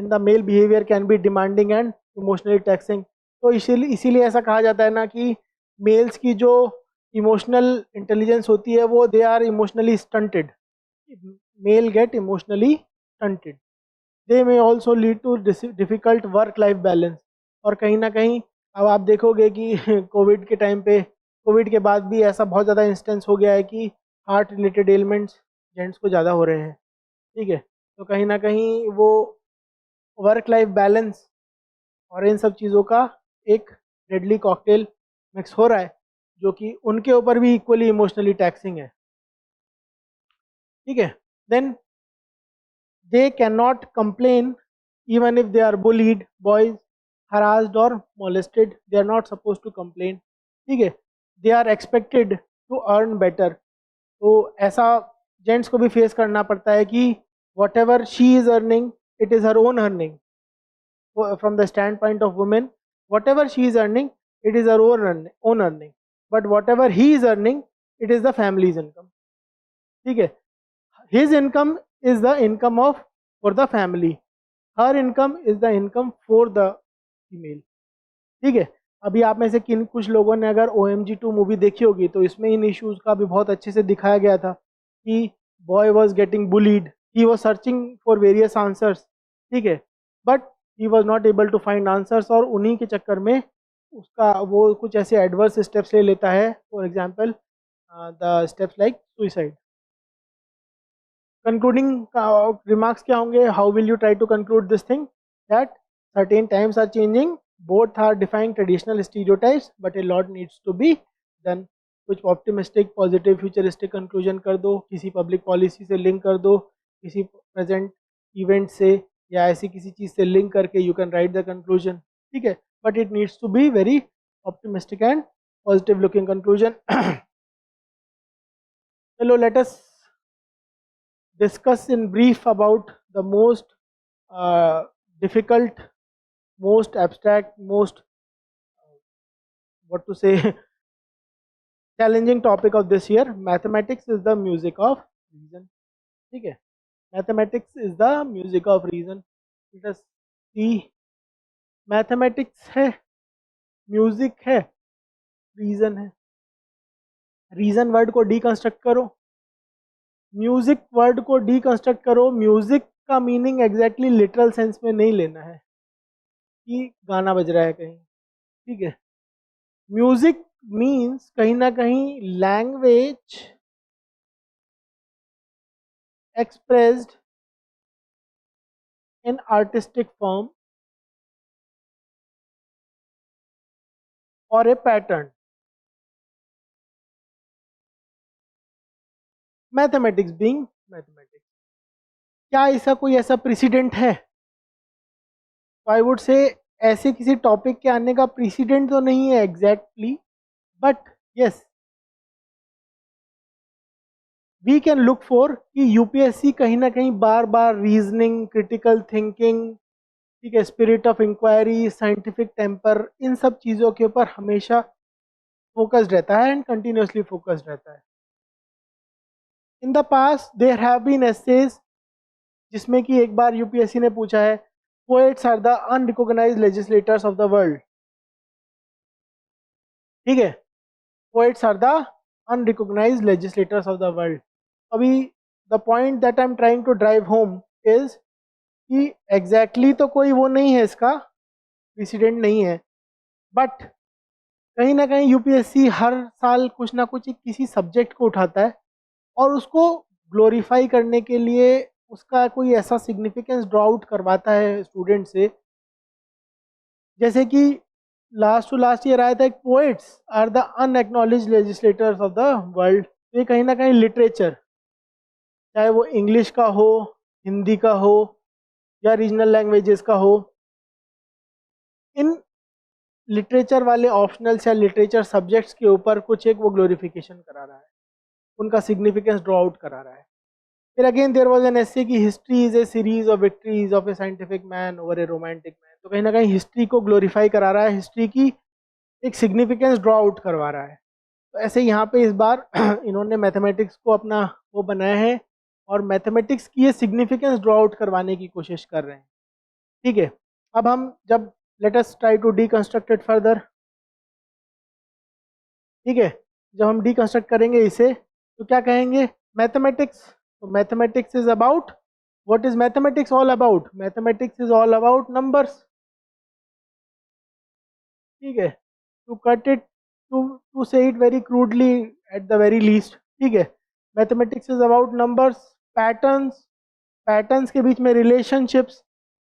in the male behavior can be demanding and emotionally taxing. तो इसीलिए ऐसा कहा जाता है ना कि मेल्स की जो इमोशनल इंटेलिजेंस होती है वो they are emotionally stunted, male get emotionally stunted, they may also lead to difficult work life balance. और कहीं ना कहीं अब आप देखोगे कि कोविड के टाइम पे, कोविड के बाद भी ऐसा बहुत ज़्यादा इंस्टेंस हो गया है कि हार्ट रिलेटेड एलिमेंट्स जेंट्स को ज़्यादा हो रहे हैं, ठीक है। तो कहीं ना कहीं वो वर्क लाइफ बैलेंस और इन सब चीज़ों का एक डेडली कॉकटेल मिक्स हो रहा है जो कि उनके ऊपर भी इक्वली इमोशनली टैक्सिंग है, ठीक है। Then they can not complain even if they are bullied, boys harassed or molested, they are not supposed to complain, ठीक है। They are expected to earn better, तो ऐसा जेंट्स को भी फेस करना पड़ता है कि what ever she is earning it is her own earning, from the stand point of women what ever she is earning it is her own earning, but what ever he is earning it is the families income, ठीक है। His income is the income of for the family, her income is the income for the female, ठीक है। अभी आप में से किन कुछ लोगों ने अगर OMG 2 मूवी देखी होगी तो इसमें इन इश्यूज़ का भी बहुत अच्छे से दिखाया गया था कि boy was getting bullied, he was searching for various answers, ठीक है, but he was not able to find answers, और उन्हीं के चक्कर में उसका वो कुछ ऐसे एडवर्स स्टेप्स ले लेता है, for example the steps like suicide. Concluding remarks क्या होंगे? How will you try to conclude this thing? That certain times are changing, both are defying traditional stereotypes, but a lot needs to be done. कुछ optimistic positive futuristic conclusion कर दो, किसी public policy से link कर दो, किसी present event से या ऐसी किसी चीज़ से लिंक करके you can write the conclusion, ठीक है, but it needs to be very optimistic and positive looking conclusion. चलो let us discuss in brief about the most difficult, most abstract, most what to say challenging topic of this year. Mathematics is the music of reason, ठीक है, mathematics is the music of reason. Let us see, mathematics है, music है, reason है। reason word को deconstruct करो, music world को deconstruct करो। Music का मीनिंग एग्जैक्टली लिटरल सेंस में नहीं लेना है कि गाना बज रहा है कहीं, ठीक है। म्यूजिक मीन्स कहीं ना कहीं language expressed in artistic form और ए पैटर्न। मैथमेटिक्स बीइंग मैथमेटिक्स, क्या इसका कोई ऐसा प्रेसिडेंट है? आई वुड से ऐसे किसी टॉपिक के आने का प्रेसिडेंट तो नहीं है exactly, but yes we can look for कि यूपीएससी कहीं ना कहीं बार बार रीजनिंग, क्रिटिकल थिंकिंग, ठीक है, spirit of inquiry, scientific temper, इन सब चीज़ों के ऊपर हमेशा फोकस्ड रहता है एंड कंटिन्यूसली फोकस्ड रहता है। In the past there have been essays जिसमें कि एक बार यूपीएससी ने पूछा है, poets are the unrecognised legislators of the world, ठीक है, poets are the unrecognised legislators of the world. अभी the point that I am trying to drive home is कि एग्जैक्टली तो कोई वो नहीं है, इसका प्रेसिडेंट नहीं है, बट कहीं ना कहीं यूपीएससी हर साल कुछ ना कुछ किसी सब्जेक्ट को उठाता है और उसको ग्लोरीफाई करने के लिए उसका कोई ऐसा सिग्निफिकेंस ड्रॉ आउट करवाता है स्टूडेंट से। जैसे कि लास्ट टू लास्ट ईयर आया था एक, poets are the unacknowledged legislators of the world. तो ये कहीं ना कहीं लिटरेचर, चाहे वो इंग्लिश का हो, हिंदी का हो या रीजनल लैंग्वेजेस का हो, इन लिटरेचर वाले ऑप्शनल्स या लिटरेचर सब्जेक्ट्स के ऊपर कुछ एक वो ग्लोरिफिकेशन करा रहा है, उनका सिग्निफिकेंस ड्रॉ आउट करा रहा है। फिर again there was an essay कि history is a series of victories of a scientific man over a romantic man. तो कहीं ना कहीं हिस्ट्री को ग्लोरीफाई करा रहा है, हिस्ट्री की एक सिग्निफिकेंस ड्रॉ आउट करवा रहा है। तो ऐसे यहाँ पे इस बार इन्होंने मैथमेटिक्स को अपना वो बनाया है और मैथमेटिक्स की ये सिग्निफिकेंस ड्रॉ आउट करवाने की कोशिश कर रहे हैं, ठीक है। अब हम जब let us try to deconstruct it further, ठीक है, जब हम डीकंस्ट्रक्ट करेंगे इसे तो क्या कहेंगे? मैथमेटिक्स, तो mathematics is about, what is mathematics all about? Mathematics is all about numbers, ठीक है, टू कट इट, टू से it very crudely at the very least, ठीक है, mathematics is about numbers, patterns, patterns के बीच में relationships,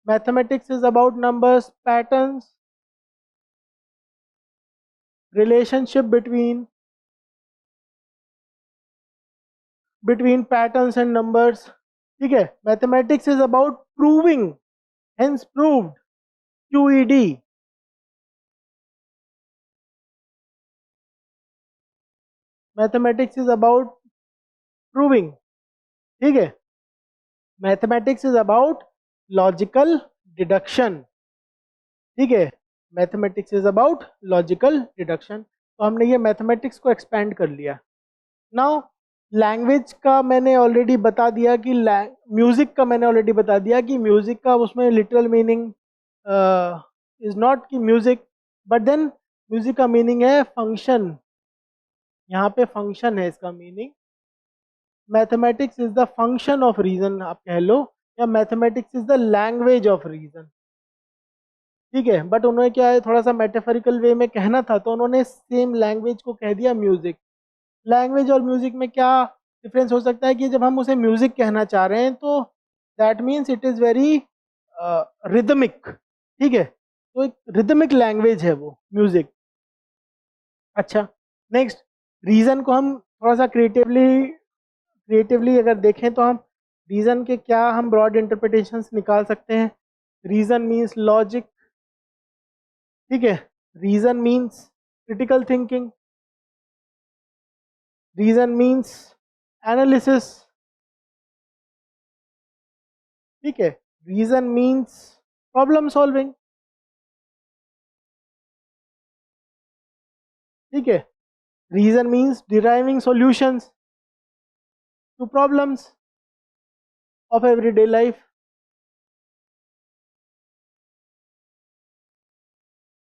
mathematics is about numbers, patterns, relationship between patterns and numbers, ठीक है। Mathematics is about proving, hence proved, QED, mathematics is about proving, ठीक है। Mathematics is about logical deduction, ठीक है, mathematics is about logical deduction. तो हमने ये mathematics को एक्सपेंड कर लिया। नाउ लैंग्वेज का मैंने ऑलरेडी बता दिया कि म्यूज़िक का मैंने ऑलरेडी बता दिया कि म्यूज़िक का उसमें लिटरल मीनिंग इज़ नॉट कि म्यूज़िक, बट देन म्यूज़िक का मीनिंग है फंक्शन, यहाँ पे फंक्शन है इसका meaning, mathematics is the function of reason आप कह लो, या mathematics is the language of reason, ठीक है। बट उन्होंने क्या है, थोड़ा सा मेटाफोरिकल वे में कहना था, तो उन्होंने सेम लैंग्वेज को कह दिया म्यूजिक। लैंग्वेज और म्यूजिक में क्या डिफरेंस हो सकता है कि जब हम उसे म्यूजिक कहना चाह रहे हैं तो that means it is very rhythmic, ठीक है, तो एक रिदमिक लैंग्वेज है वो म्यूजिक। अच्छा, नेक्स्ट, रीजन को हम थोड़ा सा क्रिएटिवली अगर देखें तो हम रीजन के क्या हम ब्रॉड इंटरप्रिटेशंस निकाल सकते हैं। रीजन मीन्स लॉजिक, ठीक है, reason means critical thinking, reason means analysis, ठीक है, रीजन मीन्स प्रॉब्लम सॉल्विंग, ठीक है, reason means deriving solutions to problems of everyday life.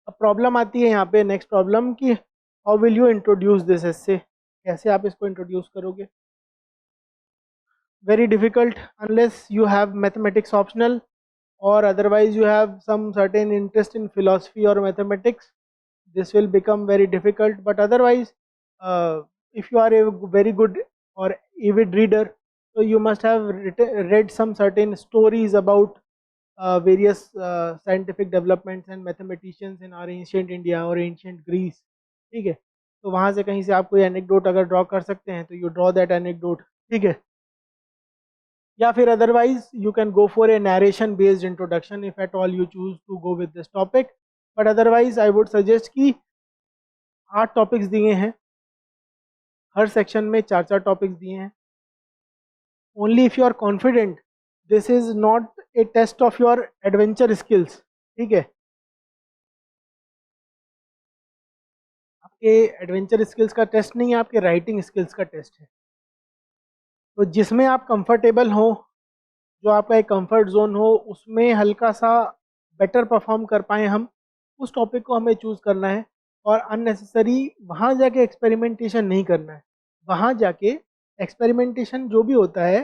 अब प्रॉब्लम आती है यहाँ पे, नेक्स्ट प्रॉब्लम कि how will you introduce this essay, कैसे आप इसको इंट्रोड्यूस करोगे। Very difficult unless you have mathematics optional, or otherwise you have some certain interest in philosophy or mathematics, this will become very difficult. But otherwise if you are a very good or avid reader, so you must have read some certain stories about various scientific developments and mathematicians in our ancient India or ancient Greece, ठीक है, तो वहाँ से कहीं से आप कोई anecdote अगर ड्रॉ कर सकते हैं तो यू ड्रॉ दैट एनेक्डोट, ठीक है। या फिर otherwise you can go for a narration based introduction if at all you choose to go with this topic. But otherwise I would suggest कि 8 टॉपिक्स दिए हैं, हर सेक्शन में 4-4 टॉपिक्स दिए हैं। Only if you are confident, this is not a test of your adventure skills, ठीक है, आपके adventure skills का टेस्ट नहीं है, आपके राइटिंग स्किल्स का टेस्ट है। तो जिसमें आप कंफर्टेबल हो, जो आपका एक कंफर्ट जोन हो, उसमें हल्का सा बेटर परफॉर्म कर पाएँ हम, उस टॉपिक को हमें चूज़ करना है। और अननेसेसरी वहाँ जाके एक्सपेरिमेंटेशन नहीं करना है। वहाँ जाके एक्सपेरिमेंटेशन जो भी होता है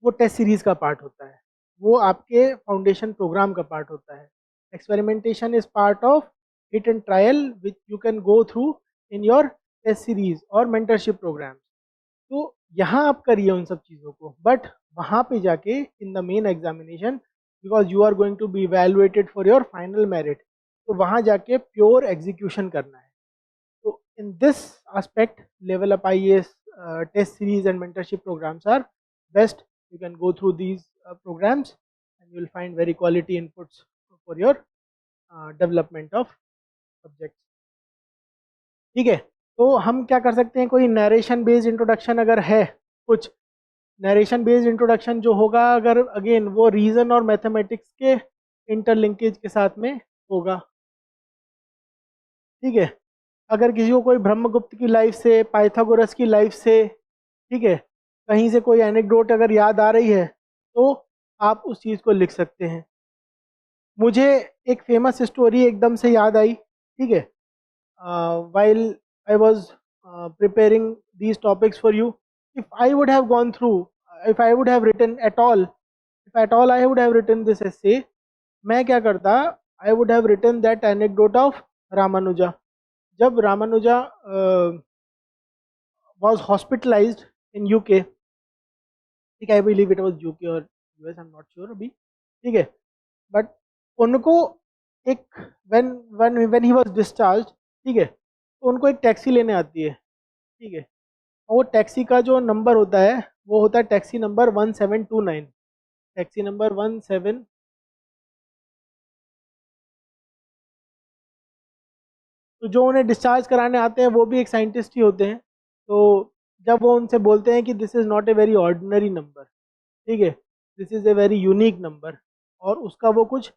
वो टेस्ट सीरीज़ का पार्ट होता है, वो आपके फाउंडेशन प्रोग्राम का पार्ट होता है। Experimentation is part of hit and trial which you can go through in your test series और मेंटरशिप प्रोग्राम। तो यहाँ आप करिए उन सब चीज़ों को, बट वहाँ पे जाके in the main examination, because you are going to be evaluated for your final merit, तो वहाँ जाके प्योर एग्जीक्यूशन करना है। तो in this aspect LevelUp IAS test series and mentorship programs are best. You can go through these programs and you will find very quality inputs for your development of subjects, ठीक है। तो हम क्या कर सकते हैं, कोई नरेशन बेस्ड इंट्रोडक्शन अगर है, कुछ नरेशन बेस्ड इंट्रोडक्शन जो होगा, अगर अगेन वो रीजन और मैथमेटिक्स के इंटरलिंकेज के साथ में होगा, ठीक है। अगर किसी को कोई ब्रह्मगुप्त की लाइफ से, पाइथागोरस की लाइफ से, ठीक है, कहीं से कोई एनेक्डोट अगर याद आ रही है तो आप उस चीज़ को लिख सकते हैं। मुझे एक फेमस स्टोरी एकदम से याद आई, ठीक है, while I was preparing these topics for you. If I would have gone through, if I would have written at all, if at all I would have written this essay, मैं क्या करता, I would have written that anecdote of Ramanuja. जब Ramanuja was hospitalized in UK, ठीक, I believe it was UK or US, I'm not sure अभी, ठीक है, but उनको एक when he was discharged, ठीक है, तो उनको एक टैक्सी लेने आती है, ठीक है, और वो टैक्सी का जो नंबर होता है वो होता है टैक्सी नंबर 1729, टैक्सी नंबर 17। तो जो उन्हें डिस्चार्ज कराने आते हैं वो भी एक साइंटिस्ट ही होते हैं। तो जब वो उनसे बोलते हैं कि this is not a very ordinary number, ठीक है, this is a very unique number, और उसका वो कुछ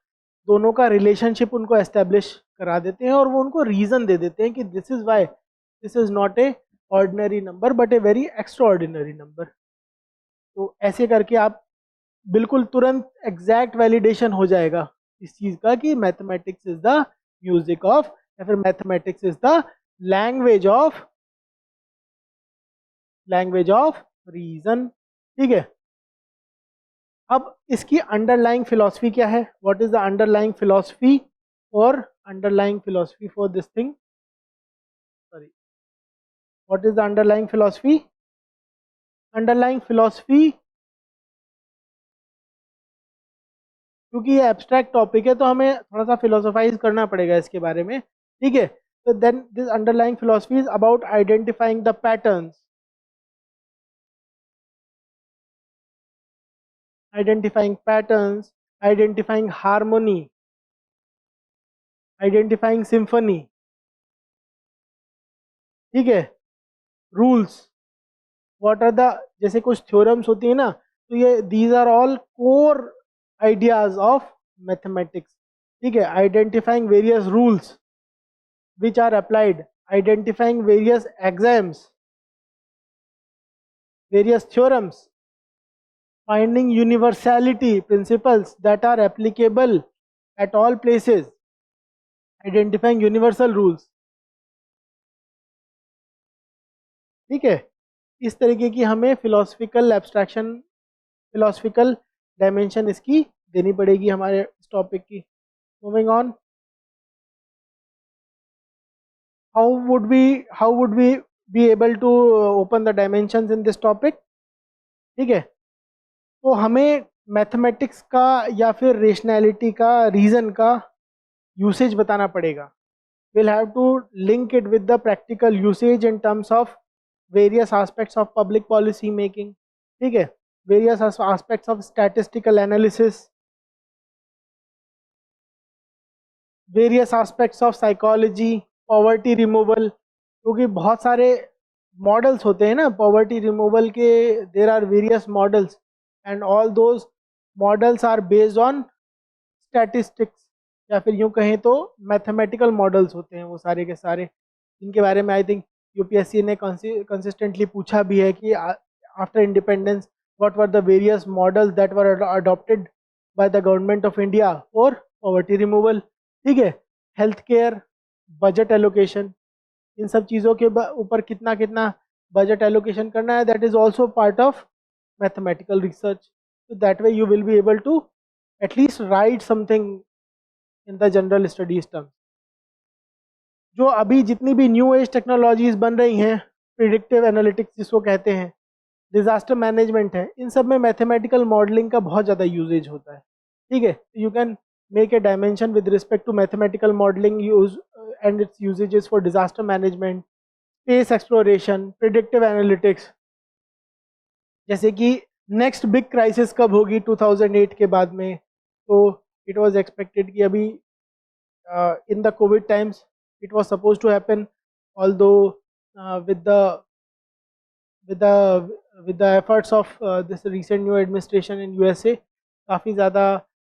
दोनों का रिलेशनशिप उनको एस्टेब्लिश करा देते हैं, और वो उनको रीज़न दे देते हैं कि this is why this is not a ordinary number but a very extra ordinary number. तो ऐसे करके आप बिल्कुल तुरंत एग्जैक्ट वैलिडेशन हो जाएगा इस चीज़ का कि mathematics is the music of, या फिर mathematics is the language of reason, ठीक है। अब इसकी अंडरलाइंग फिलॉसफी क्या है, what is the underlying philosophy और underlying philosophy for this thing, sorry, what is the underlying philosophy? Underlying philosophy, क्योंकि ये एब्स्ट्रैक्ट टॉपिक है तो हमें थोड़ा सा फिलोसोफाइज करना पड़ेगा इसके बारे में, ठीक है। तो then this underlying philosophy is about identifying the patterns, identifying harmony, identifying symphony, ठीक है। रूल्स, व्हाट आर द, जैसे कुछ थ्योरम्स होती है ना, तो ये these are all core ideas of mathematics, ठीक है। Identifying various rules which are applied, identifying various axioms, various theorems, finding universality principles that are applicable at all places, identifying universal rules, ठीक है। इस तरीके की हमें फिलोसफिकल एब्स्ट्रैक्शन, फिलोसफिकल डायमेंशन इसकी देनी पड़ेगी हमारे इस टॉपिक की। Moving on, how would we be able to open the dimensions in this topic, ठीक है। तो हमें मैथमेटिक्स का या फिर रेशनैलिटी का, रीज़न का यूसेज बताना पड़ेगा। Will have to link it with the practical usage in terms of various aspects of public policy making, ठीक है, various aspects of statistical analysis, various aspects of psychology, poverty removal, क्योंकि बहुत सारे models होते हैं ना पॉवर्टी रिमूवल के, there are various models and all those models are based on statistics, या फिर यूँ कहें तो मैथमेटिकल मॉडल्स होते हैं वो सारे के सारे, जिनके बारे में आई थिंक यूपीएससी ने कंसिस्टेंटली पूछा भी है कि after independence what were the various models that were adopted by the government of India for poverty removal, ठीक है। हेल्थ केयर, बजट एलोकेशन, इन सब चीज़ों के ऊपर कितना कितना बजट एलोकेशन करना है, that is also part of mathematical research. So that way you will be able to at least write something in the general studies terms. जो अभी जितनी भी न्यू एज टेक्नोलॉजीज बन रही हैं, प्रिडिक्टिव एनालिटिक्स जिसको कहते हैं, डिजास्टर मैनेजमेंट है, इन सब में मैथमेटिकल मॉडलिंग का बहुत ज़्यादा यूजेज होता है, ठीक है। You can make a dimension with respect to mathematical modelling use and its usages for disaster management, space exploration, predictive analytics, जैसे कि नेक्स्ट बिग क्राइसिस कब होगी 2008 के बाद में, तो इट वाज एक्सपेक्टेड कि अभी in the COVID times it was suppose to happen, although with the efforts of this recent new administration in USA, काफ़ी ज़्यादा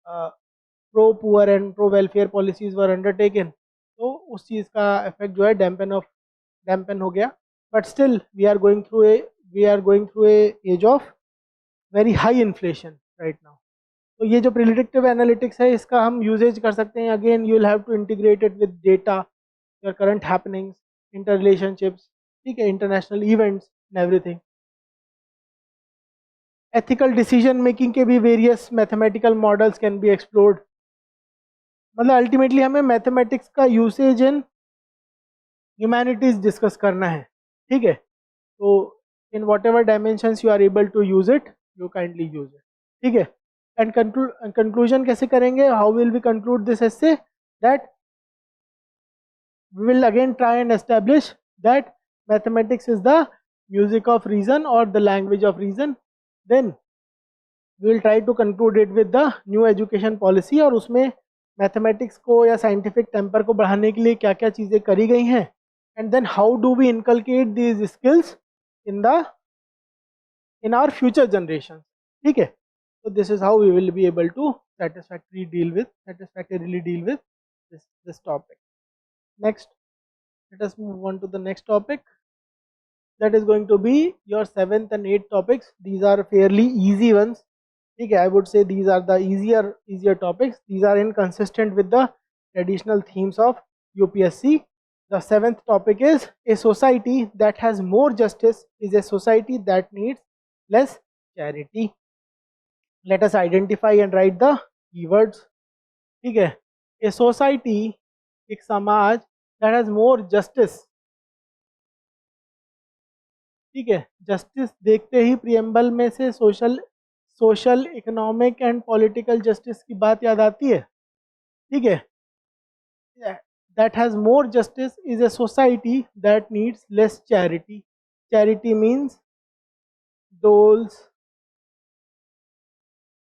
pro poor and pro welfare policies were undertaken, तो उस चीज़ का effect जो है dampen हो गया, but still we are going through a age of very high inflation right now. तो ये जो प्रिडिक्टिव एनालिटिक्स है इसका हम यूजेज कर सकते हैं। Again you will have to integrate it with data, your current happenings, inter relationships, ठीक है, international events and everything. Ethical decision making के भी various mathematical models can be explored. मतलब अल्टीमेटली हमें मैथमेटिक्स का यूसेज इन ह्यूमैनिटीज डिस्कस करना है, ठीक है। तो in whatever dimensions you are able to use it, you kindly use it, ठीक है। एंड कंक्लूजन कैसे करेंगे, how will we conclude this essay, that we will again try and establish that mathematics is the music of reason और the language of reason, then we will try to conclude it with the new education policy, और उसमें mathematics को या scientific temper को बढ़ाने के लिए क्या क्या चीज़ें करी गई हैं, and then how do we inculcate these skills in our future generations, ठीक है। So this is how we will be able to satisfactorily deal with this topic. Next, let us move on to the next topic, that is going to be your 7th and 8th topics. These are fairly easy ones, ठीक है, I would say these are the easier topics. These are inconsistent with the traditional themes of UPSC. The 7th topic is, a society that has more justice is a society that needs less charity. Let us identify and write the keywords. ठीक है, a society, एक समाज that has more justice. ठीक है, justice देखते ही preamble में से social economic and political justice की बात याद आती है. ठीक है, that has more justice is a society that needs less charity. Charity means doles.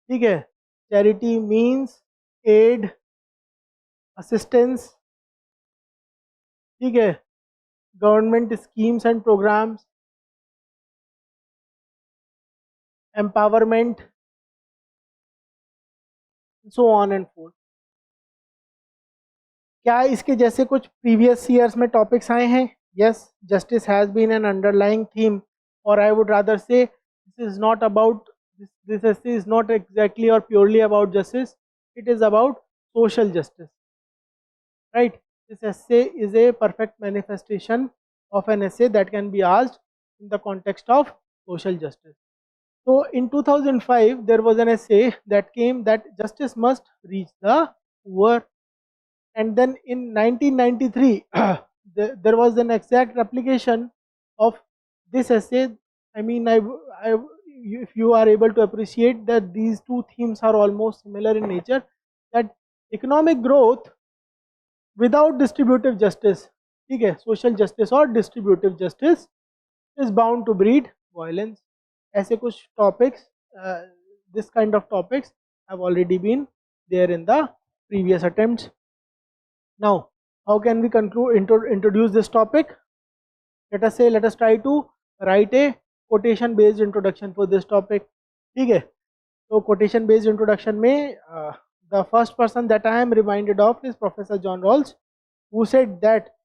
ठीक है, charity means aid, assistance. ठीक है, government schemes and programmes, empowerment, so on and forth. क्या इसके जैसे कुछ प्रीवियस ईयर्स में टॉपिक्स आए हैं? Yes, justice has been an underlying theme, और I would rather say this is not about this essay is not exactly or purely about justice, it is about social justice, right? This essay is a perfect manifestation of an essay that can be asked in the context of social justice. So in 2005 there was an essay that came that justice must reach the poor, and then in 1993 there was an exact replication of this essay. I mean, if you are able to appreciate that these two themes are almost similar in nature, that economic growth without distributive justice, ठीक है, social justice or distributive justice is bound to breed violence. ऐसे कुछ topics, this kind of topics have already been there in the previous attempts. Now, how can we introduce this topic? Let us try to write a quotation based introduction for this topic. ठीक है, तो quotation based introduction में the first person that I am reminded of is Professor John Rawls, who said that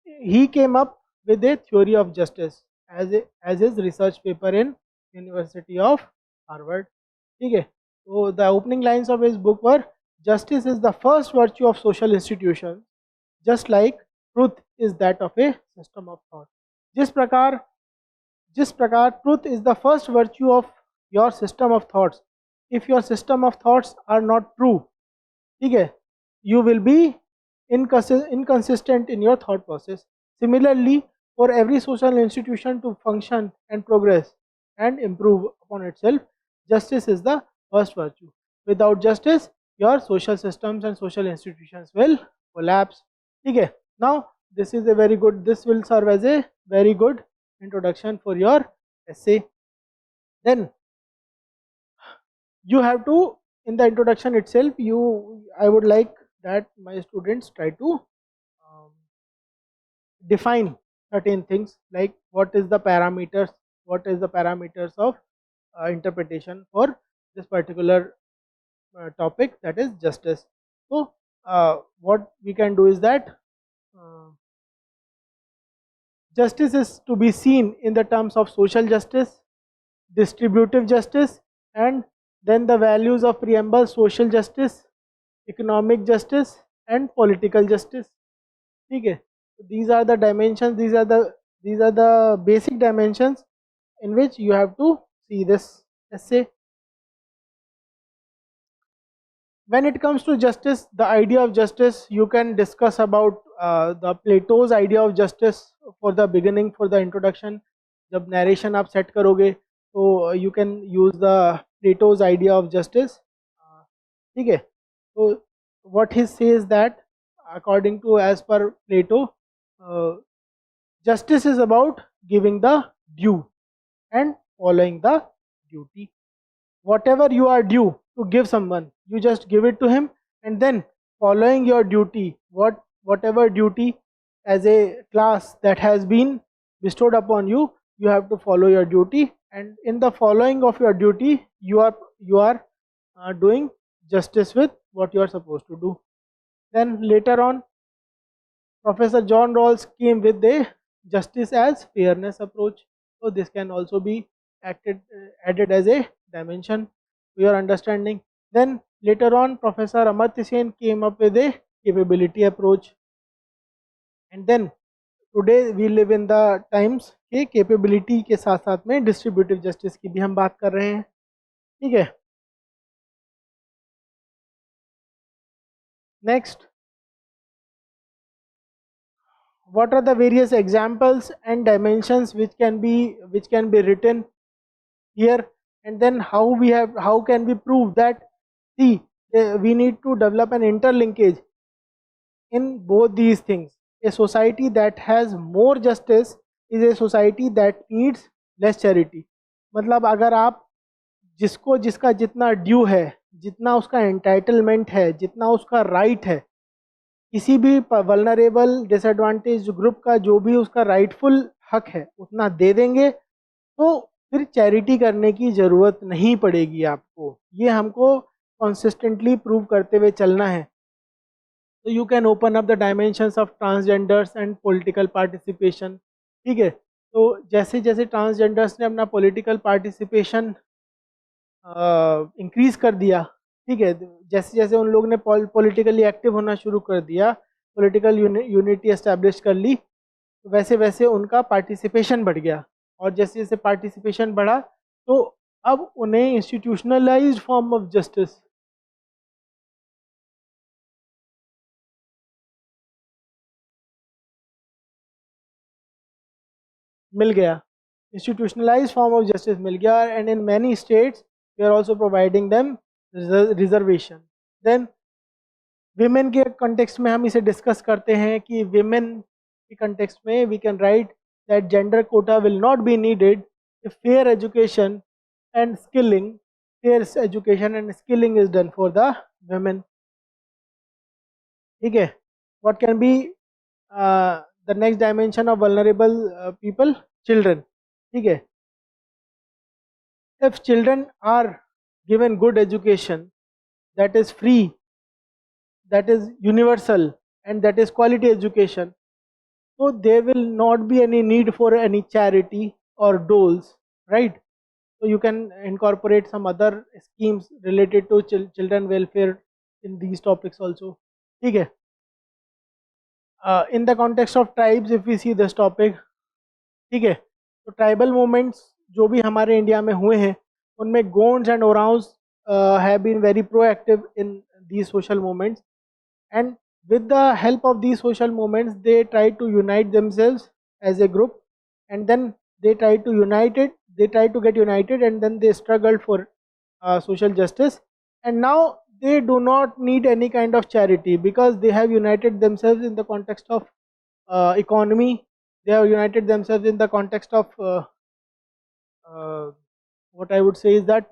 he came up with a theory of justice as his research paper in University of Harvard. ठीक है, so the opening lines of his book were, justice is the first virtue of social institutions, just like truth is that of a system of thought. जिस प्रकार truth is the first virtue of your system of thoughts, if your system of thoughts are not true, ठीक है, you will be inconsistent in your thought process. Similarly, for every social institution to function and progress and improve upon itself, justice is the first virtue. Without justice, your social systems and social institutions will collapse. ठीक है, now this will serve as a very good introduction for your essay. Then you have to, in the introduction itself, I would like that my students try to define certain things, like what is the parameters of interpretation for this particular topic, that is justice. So what we can do is that justice is to be seen in the terms of social justice, distributive justice, and then the values of preamble: social justice, economic justice, and political justice. ठीक है, these are the dimensions, these are the basic dimensions in which you have to see this essay. When it comes to justice, the idea of justice, you can discuss about the Plato's idea of justice for the beginning, for the introduction. जब narration आप set करोगे, so you can use the Plato's idea of justice. ठीक है, so what he says that according to, as per Plato, justice is about giving the due and following the duty. Whatever you are due to give someone, you just give it to him, and then following your duty, whatever duty as a class that has been bestowed upon you, you have to follow your duty, and in the following of your duty, you are doing justice with what you are supposed to do. Then later on, Professor John Rawls came with the justice as fairness approach. So this can also be added as a dimension to your understanding. Then later on, Professor Amartya Sen came up with a capability approach, and then today we live in the times के capability के साथ साथ में distributive justice की भी हम बात कर रहे हैं, ठीक है। Next, what are the various examples and dimensions which can be written here, and then how can we prove that, see, we need to develop an interlinkage in both these things. A society that has more justice is a society that needs less charity. मतलब अगर आप जिसको जिसका जितना due है, जितना उसका entitlement है, जितना उसका राइट है, किसी भी वल्नरेबल डिसएडवांटेज ग्रुप का जो भी उसका राइटफुल हक है उतना दे देंगे, तो फिर चैरिटी करने की ज़रूरत नहीं पड़ेगी आपको। ये हमको कंसिस्टेंटली प्रूव करते हुए चलना है। तो you can open up the dimensions of transgenders and political participation, ठीक है। तो जैसे जैसे ट्रांसजेंडर्स ने अपना पॉलिटिकल पार्टिसिपेशन इंक्रीज कर दिया, ठीक है, जैसे जैसे उन लोगों ने पॉलिटिकली एक्टिव होना शुरू कर दिया, पॉलिटिकल यूनिटी एस्टेब्लिश कर ली, तो वैसे वैसे उनका पार्टिसिपेशन बढ़ गया, और जैसे जैसे पार्टिसिपेशन बढ़ा तो अब उन्हें इंस्टीट्यूशनलाइज्ड फॉर्म ऑफ जस्टिस मिल गया, इंस्टीट्यूशनलाइज्ड फॉर्म ऑफ जस्टिस मिल गया, and in many states we are also providing them reservation. Then women के कंटेक्स्ट में हम इसे डिस्कस करते हैं कि विमेन के कंटेक्स्ट में we can write that gender quota will not be needed if fair education and skilling, fair education and skilling is done for the women, ठीक है। What can be the next dimension of vulnerable people, children, ठीक है। If children are given good education that is free, that is universal, and that is quality education, so there will not be any need for any charity or doles, right? So you can incorporate some other schemes related to children welfare in these topics also, ठीक है। In the context of tribes, if we see this topic, ठीक है, तो tribal movements जो भी हमारे India में हुए हैं उनमें Gonds and Oraons have been very proactive in these social movements, and with the help of these social movements they try to unite themselves as a group, and then they try to get united, and then they struggled for social justice, and now they do not need any kind of charity because they have united themselves in the context of economy, they have united themselves in the context of what I would say is that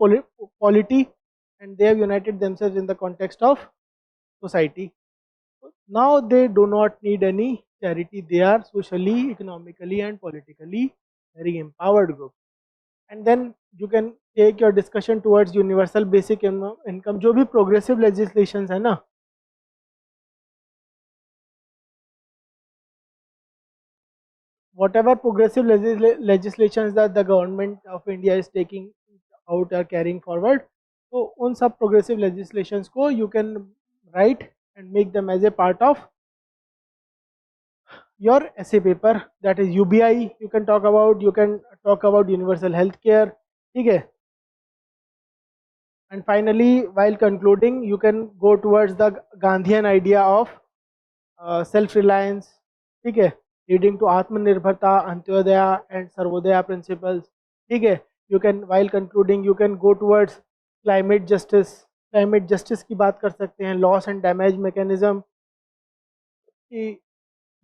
polity, and they have united themselves in the context of society. Now they do not need any charity, they are socially, economically and politically very empowered group. And then you can take your discussion towards universal basic income, जो भी progressive legislations है ना, whatever progressive legislations that the government of India is taking out or carrying forward, तो उन सब progressive legislations को you can write and make them as a part of your essay paper, that is UBI you can talk about universal health care, ठीक है। And finally, while concluding, you can go towards the Gandhian idea of self-reliance, ठीक है, leading to Atmanirbharta, Antyodaya and Sarvodaya principles, ठीक है। You can, while concluding, you can go towards climate justice. Climate justice की बात कर सकते हैं, loss and damage mechanism.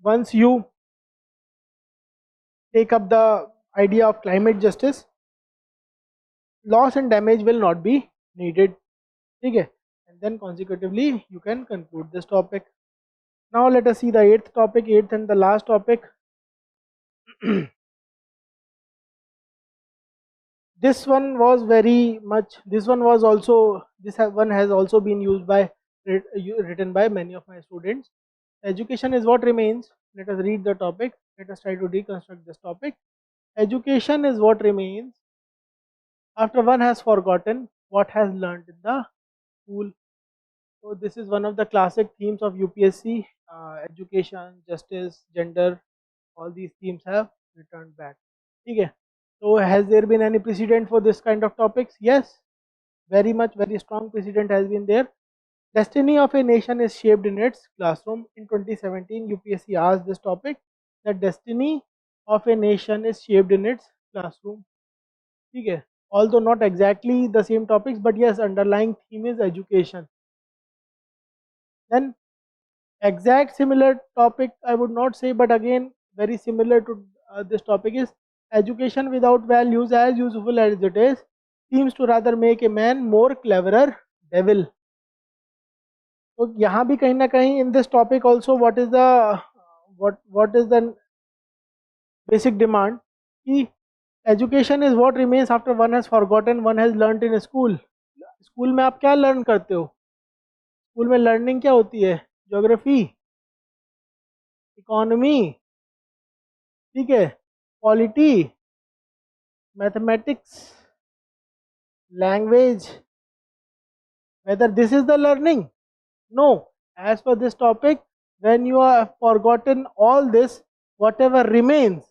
Once you take up the idea of climate justice, loss and damage will not be needed, ठीक है, and then consecutively you can conclude this topic. Now let us see the eighth and the last topic. This one was also been used by written by many of my students. Education is what remains. Let us read the topic. Let us try to deconstruct this topic. Education is what remains after one has forgotten what has learned in the school. So this is one of the classic themes of UPSC, education, justice, gender, all these themes have returned back. Okay. So has there been any precedent for this kind of topics? Yes, very strong precedent has been there. Destiny of a nation is shaped in its classroom. In 2017, UPSC asked this topic. The destiny of a nation is shaped in its classroom. Okay. Although not exactly the same topics, but yes, underlying theme is education. Then exact similar topic I would not say, but again very similar to this topic is education without values, as useful as it is, seems to rather make a man more cleverer devil. तो यहाँ भी कहीं ना कहीं in this topic also what is the basic demand कि education is what remains after one has forgotten, one has learnt in school. School में आप क्या लर्न करते हो? स्कूल में लर्निंग क्या होती है? ज्योग्राफी, इकोनॉमी, ठीक है, polity, mathematics, language. Whether this is the learning? No. As per this topic, when you have forgotten all this, whatever remains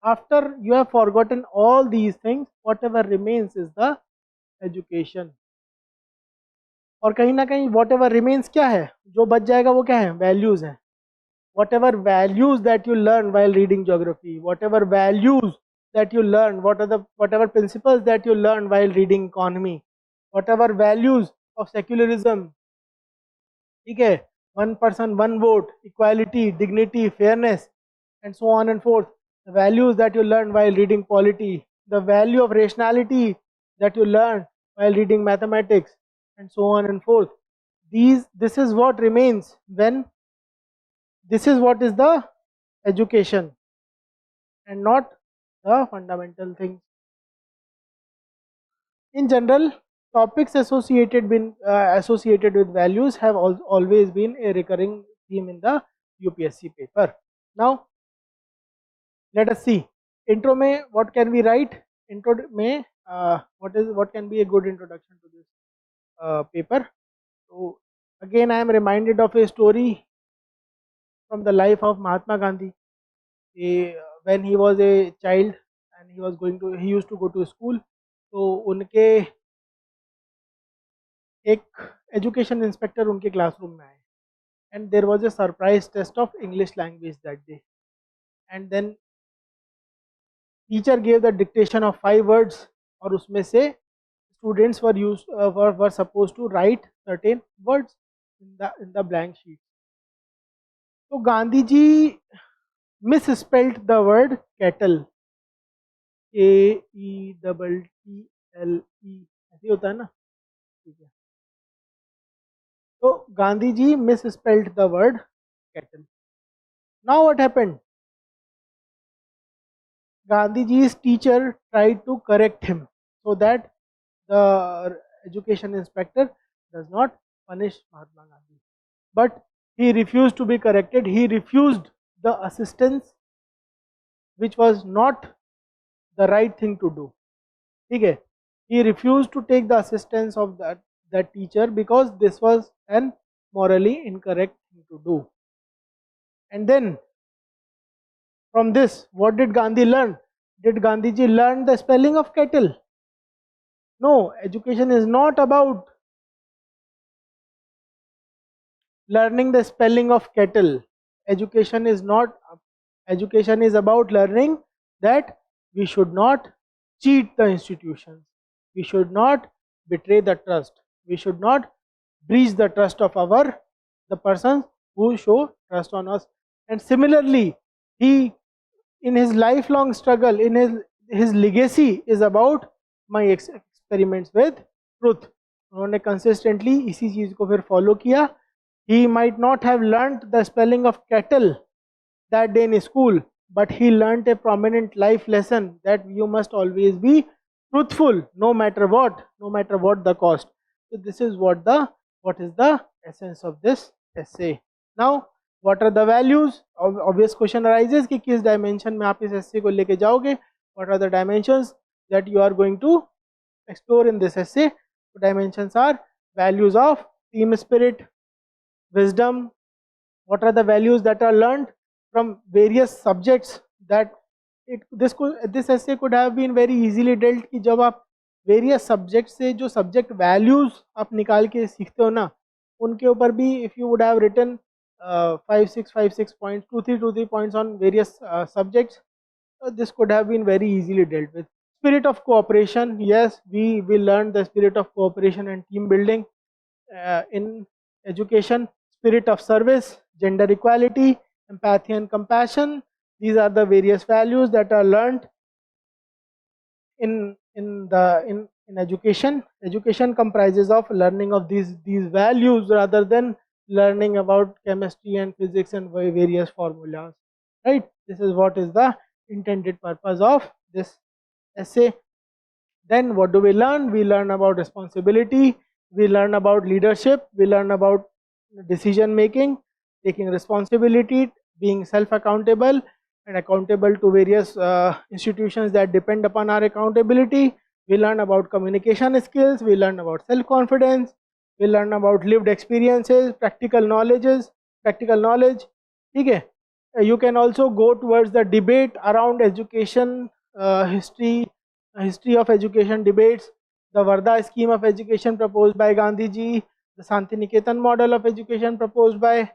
after you have forgotten all these things, whatever remains is the education. और कहीं ना कहीं whatever remains क्या है? जो बच जाएगा वो क्या है? Values है. Whatever values that you learn while reading geography, whatever values that you learn, whatever principles that you learn while reading economy, whatever values of secularism, ठीक है, one person one vote, equality, dignity, fairness, and so on and forth, the values that you learn while reading polity, the value of rationality that you learn while reading mathematics, and so on and forth. This is what remains when this is what is the education and not the fundamental things. In general, topics associated with values have always been a recurring theme in the UPSC paper. Now, let us see. Intro में what can we write? Intro में what can be a good introduction to this paper? So again, I am reminded of a story from the life of Mahatma Gandhi. When he was a child and he used to go to school. तो उनके एक education inspector उनके classroom में आए and there was a surprise test of English language that day, and then teacher gave the dictation of 5 words और उसमें से students were supposed to write certain words in the blank sheet. तो Gandhi ji misspelled the word kettle, KETTLE, ऐसे होता है ना, ठीक है. So Gandhi ji misspelled the word kettle. Now what happened? Gandhi ji's teacher tried to correct him so that the education inspector does not punish Mahatma Gandhi. But he refused to be corrected. He refused the assistance, which was not the right thing to do. Okay. He refused to take the assistance of that teacher because this was an morally incorrect thing to do. And then from this, what did Gandhi learn? Did Gandhiji learn the spelling of kettle? No, education is not about learning the spelling of kettle. Education is about learning that we should not cheat the institutions. We should not betray the trust. We should not breach the trust of the persons who show trust on us. And similarly, he, in his lifelong struggle, in his legacy is about my experiments with truth. उन्होंने consistently इसी चीज को फिर follow किया. He might not have learnt the spelling of kettle that day in school, but he learnt a prominent life lesson that you must always be truthful, no matter what the cost. So this is what is the essence of this essay. Now, what are the values? Obvious question arises कि किस dimension में आप इस essay को लेके जाओगे? What are the dimensions that you are going to explore in this essay? The dimensions are values of team spirit, wisdom, what are the values that are learned from various subjects. That this essay could have been very easily dealt कि जब आप various subjects से जो subject values आप निकाल के सीखते हो ना, उनके ऊपर भी if you would have written 5 6 points, 2 3 points on various subjects, this could have been very easily dealt with. Spirit of cooperation, yes, we will learn the spirit of cooperation and team building in education. Spirit of service, gender equality, empathy and compassion, these are the various values that are learned in education. Education comprises of learning of these values rather than learning about chemistry and physics and various formulas, right? This is what is the intended purpose of this essay. Then what do we learn? We learn about responsibility, we learn about leadership, we learn about decision making, taking responsibility, being self accountable and accountable to various institutions that depend upon our accountability. We learn about communication skills, we learn about self confidence, we learn about lived experiences, practical knowledge. Okay, you can also go towards the debate around education history of education debates, the Varda scheme of education proposed by Gandhi ji, the Santiniketan model of education proposed by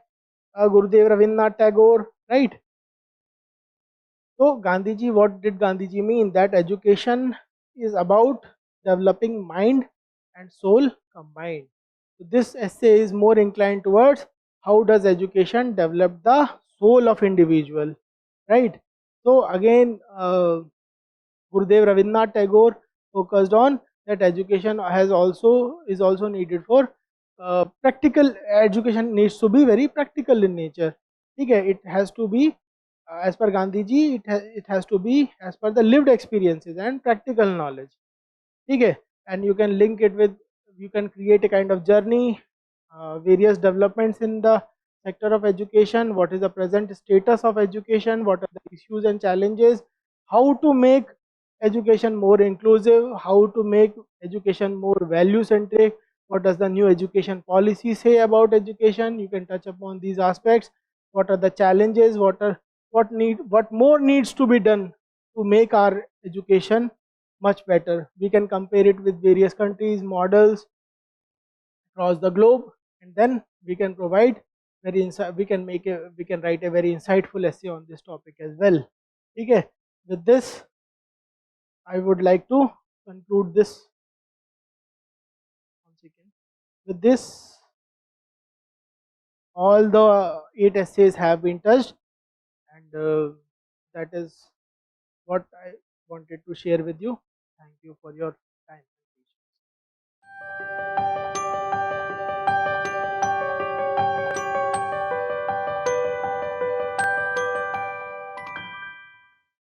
Gurudev Rabindranath Tagore, right? So Gandhi ji, what did Gandhi ji mean? That education is about developing mind and soul combined. So this essay is more inclined towards how does education develop the soul of individual, right? So again, Gurudev Rabindranath Tagore focused on that education is also needed for practical. Education needs to be very practical in nature. Okay, it has to be as per Gandhi ji, it has to be as per the lived experiences and practical knowledge. Okay, and you can link it with, you can create a kind of journey, various developments in the sector of education, what is the present status of education, what are the issues and challenges, how to make education more inclusive, how to make education more value centric, what does the new education policy say about education. You can touch upon these aspects. What are the challenges, what more needs to be done to make our education much better. We can compare it with various countries, models across the globe, and then we can provide we can write a very insightful essay on this topic as well. Okay, with this I would like to conclude this. One second. With this, all the 8 essays have been touched, and that is what I wanted to share with you. Thank you for your time.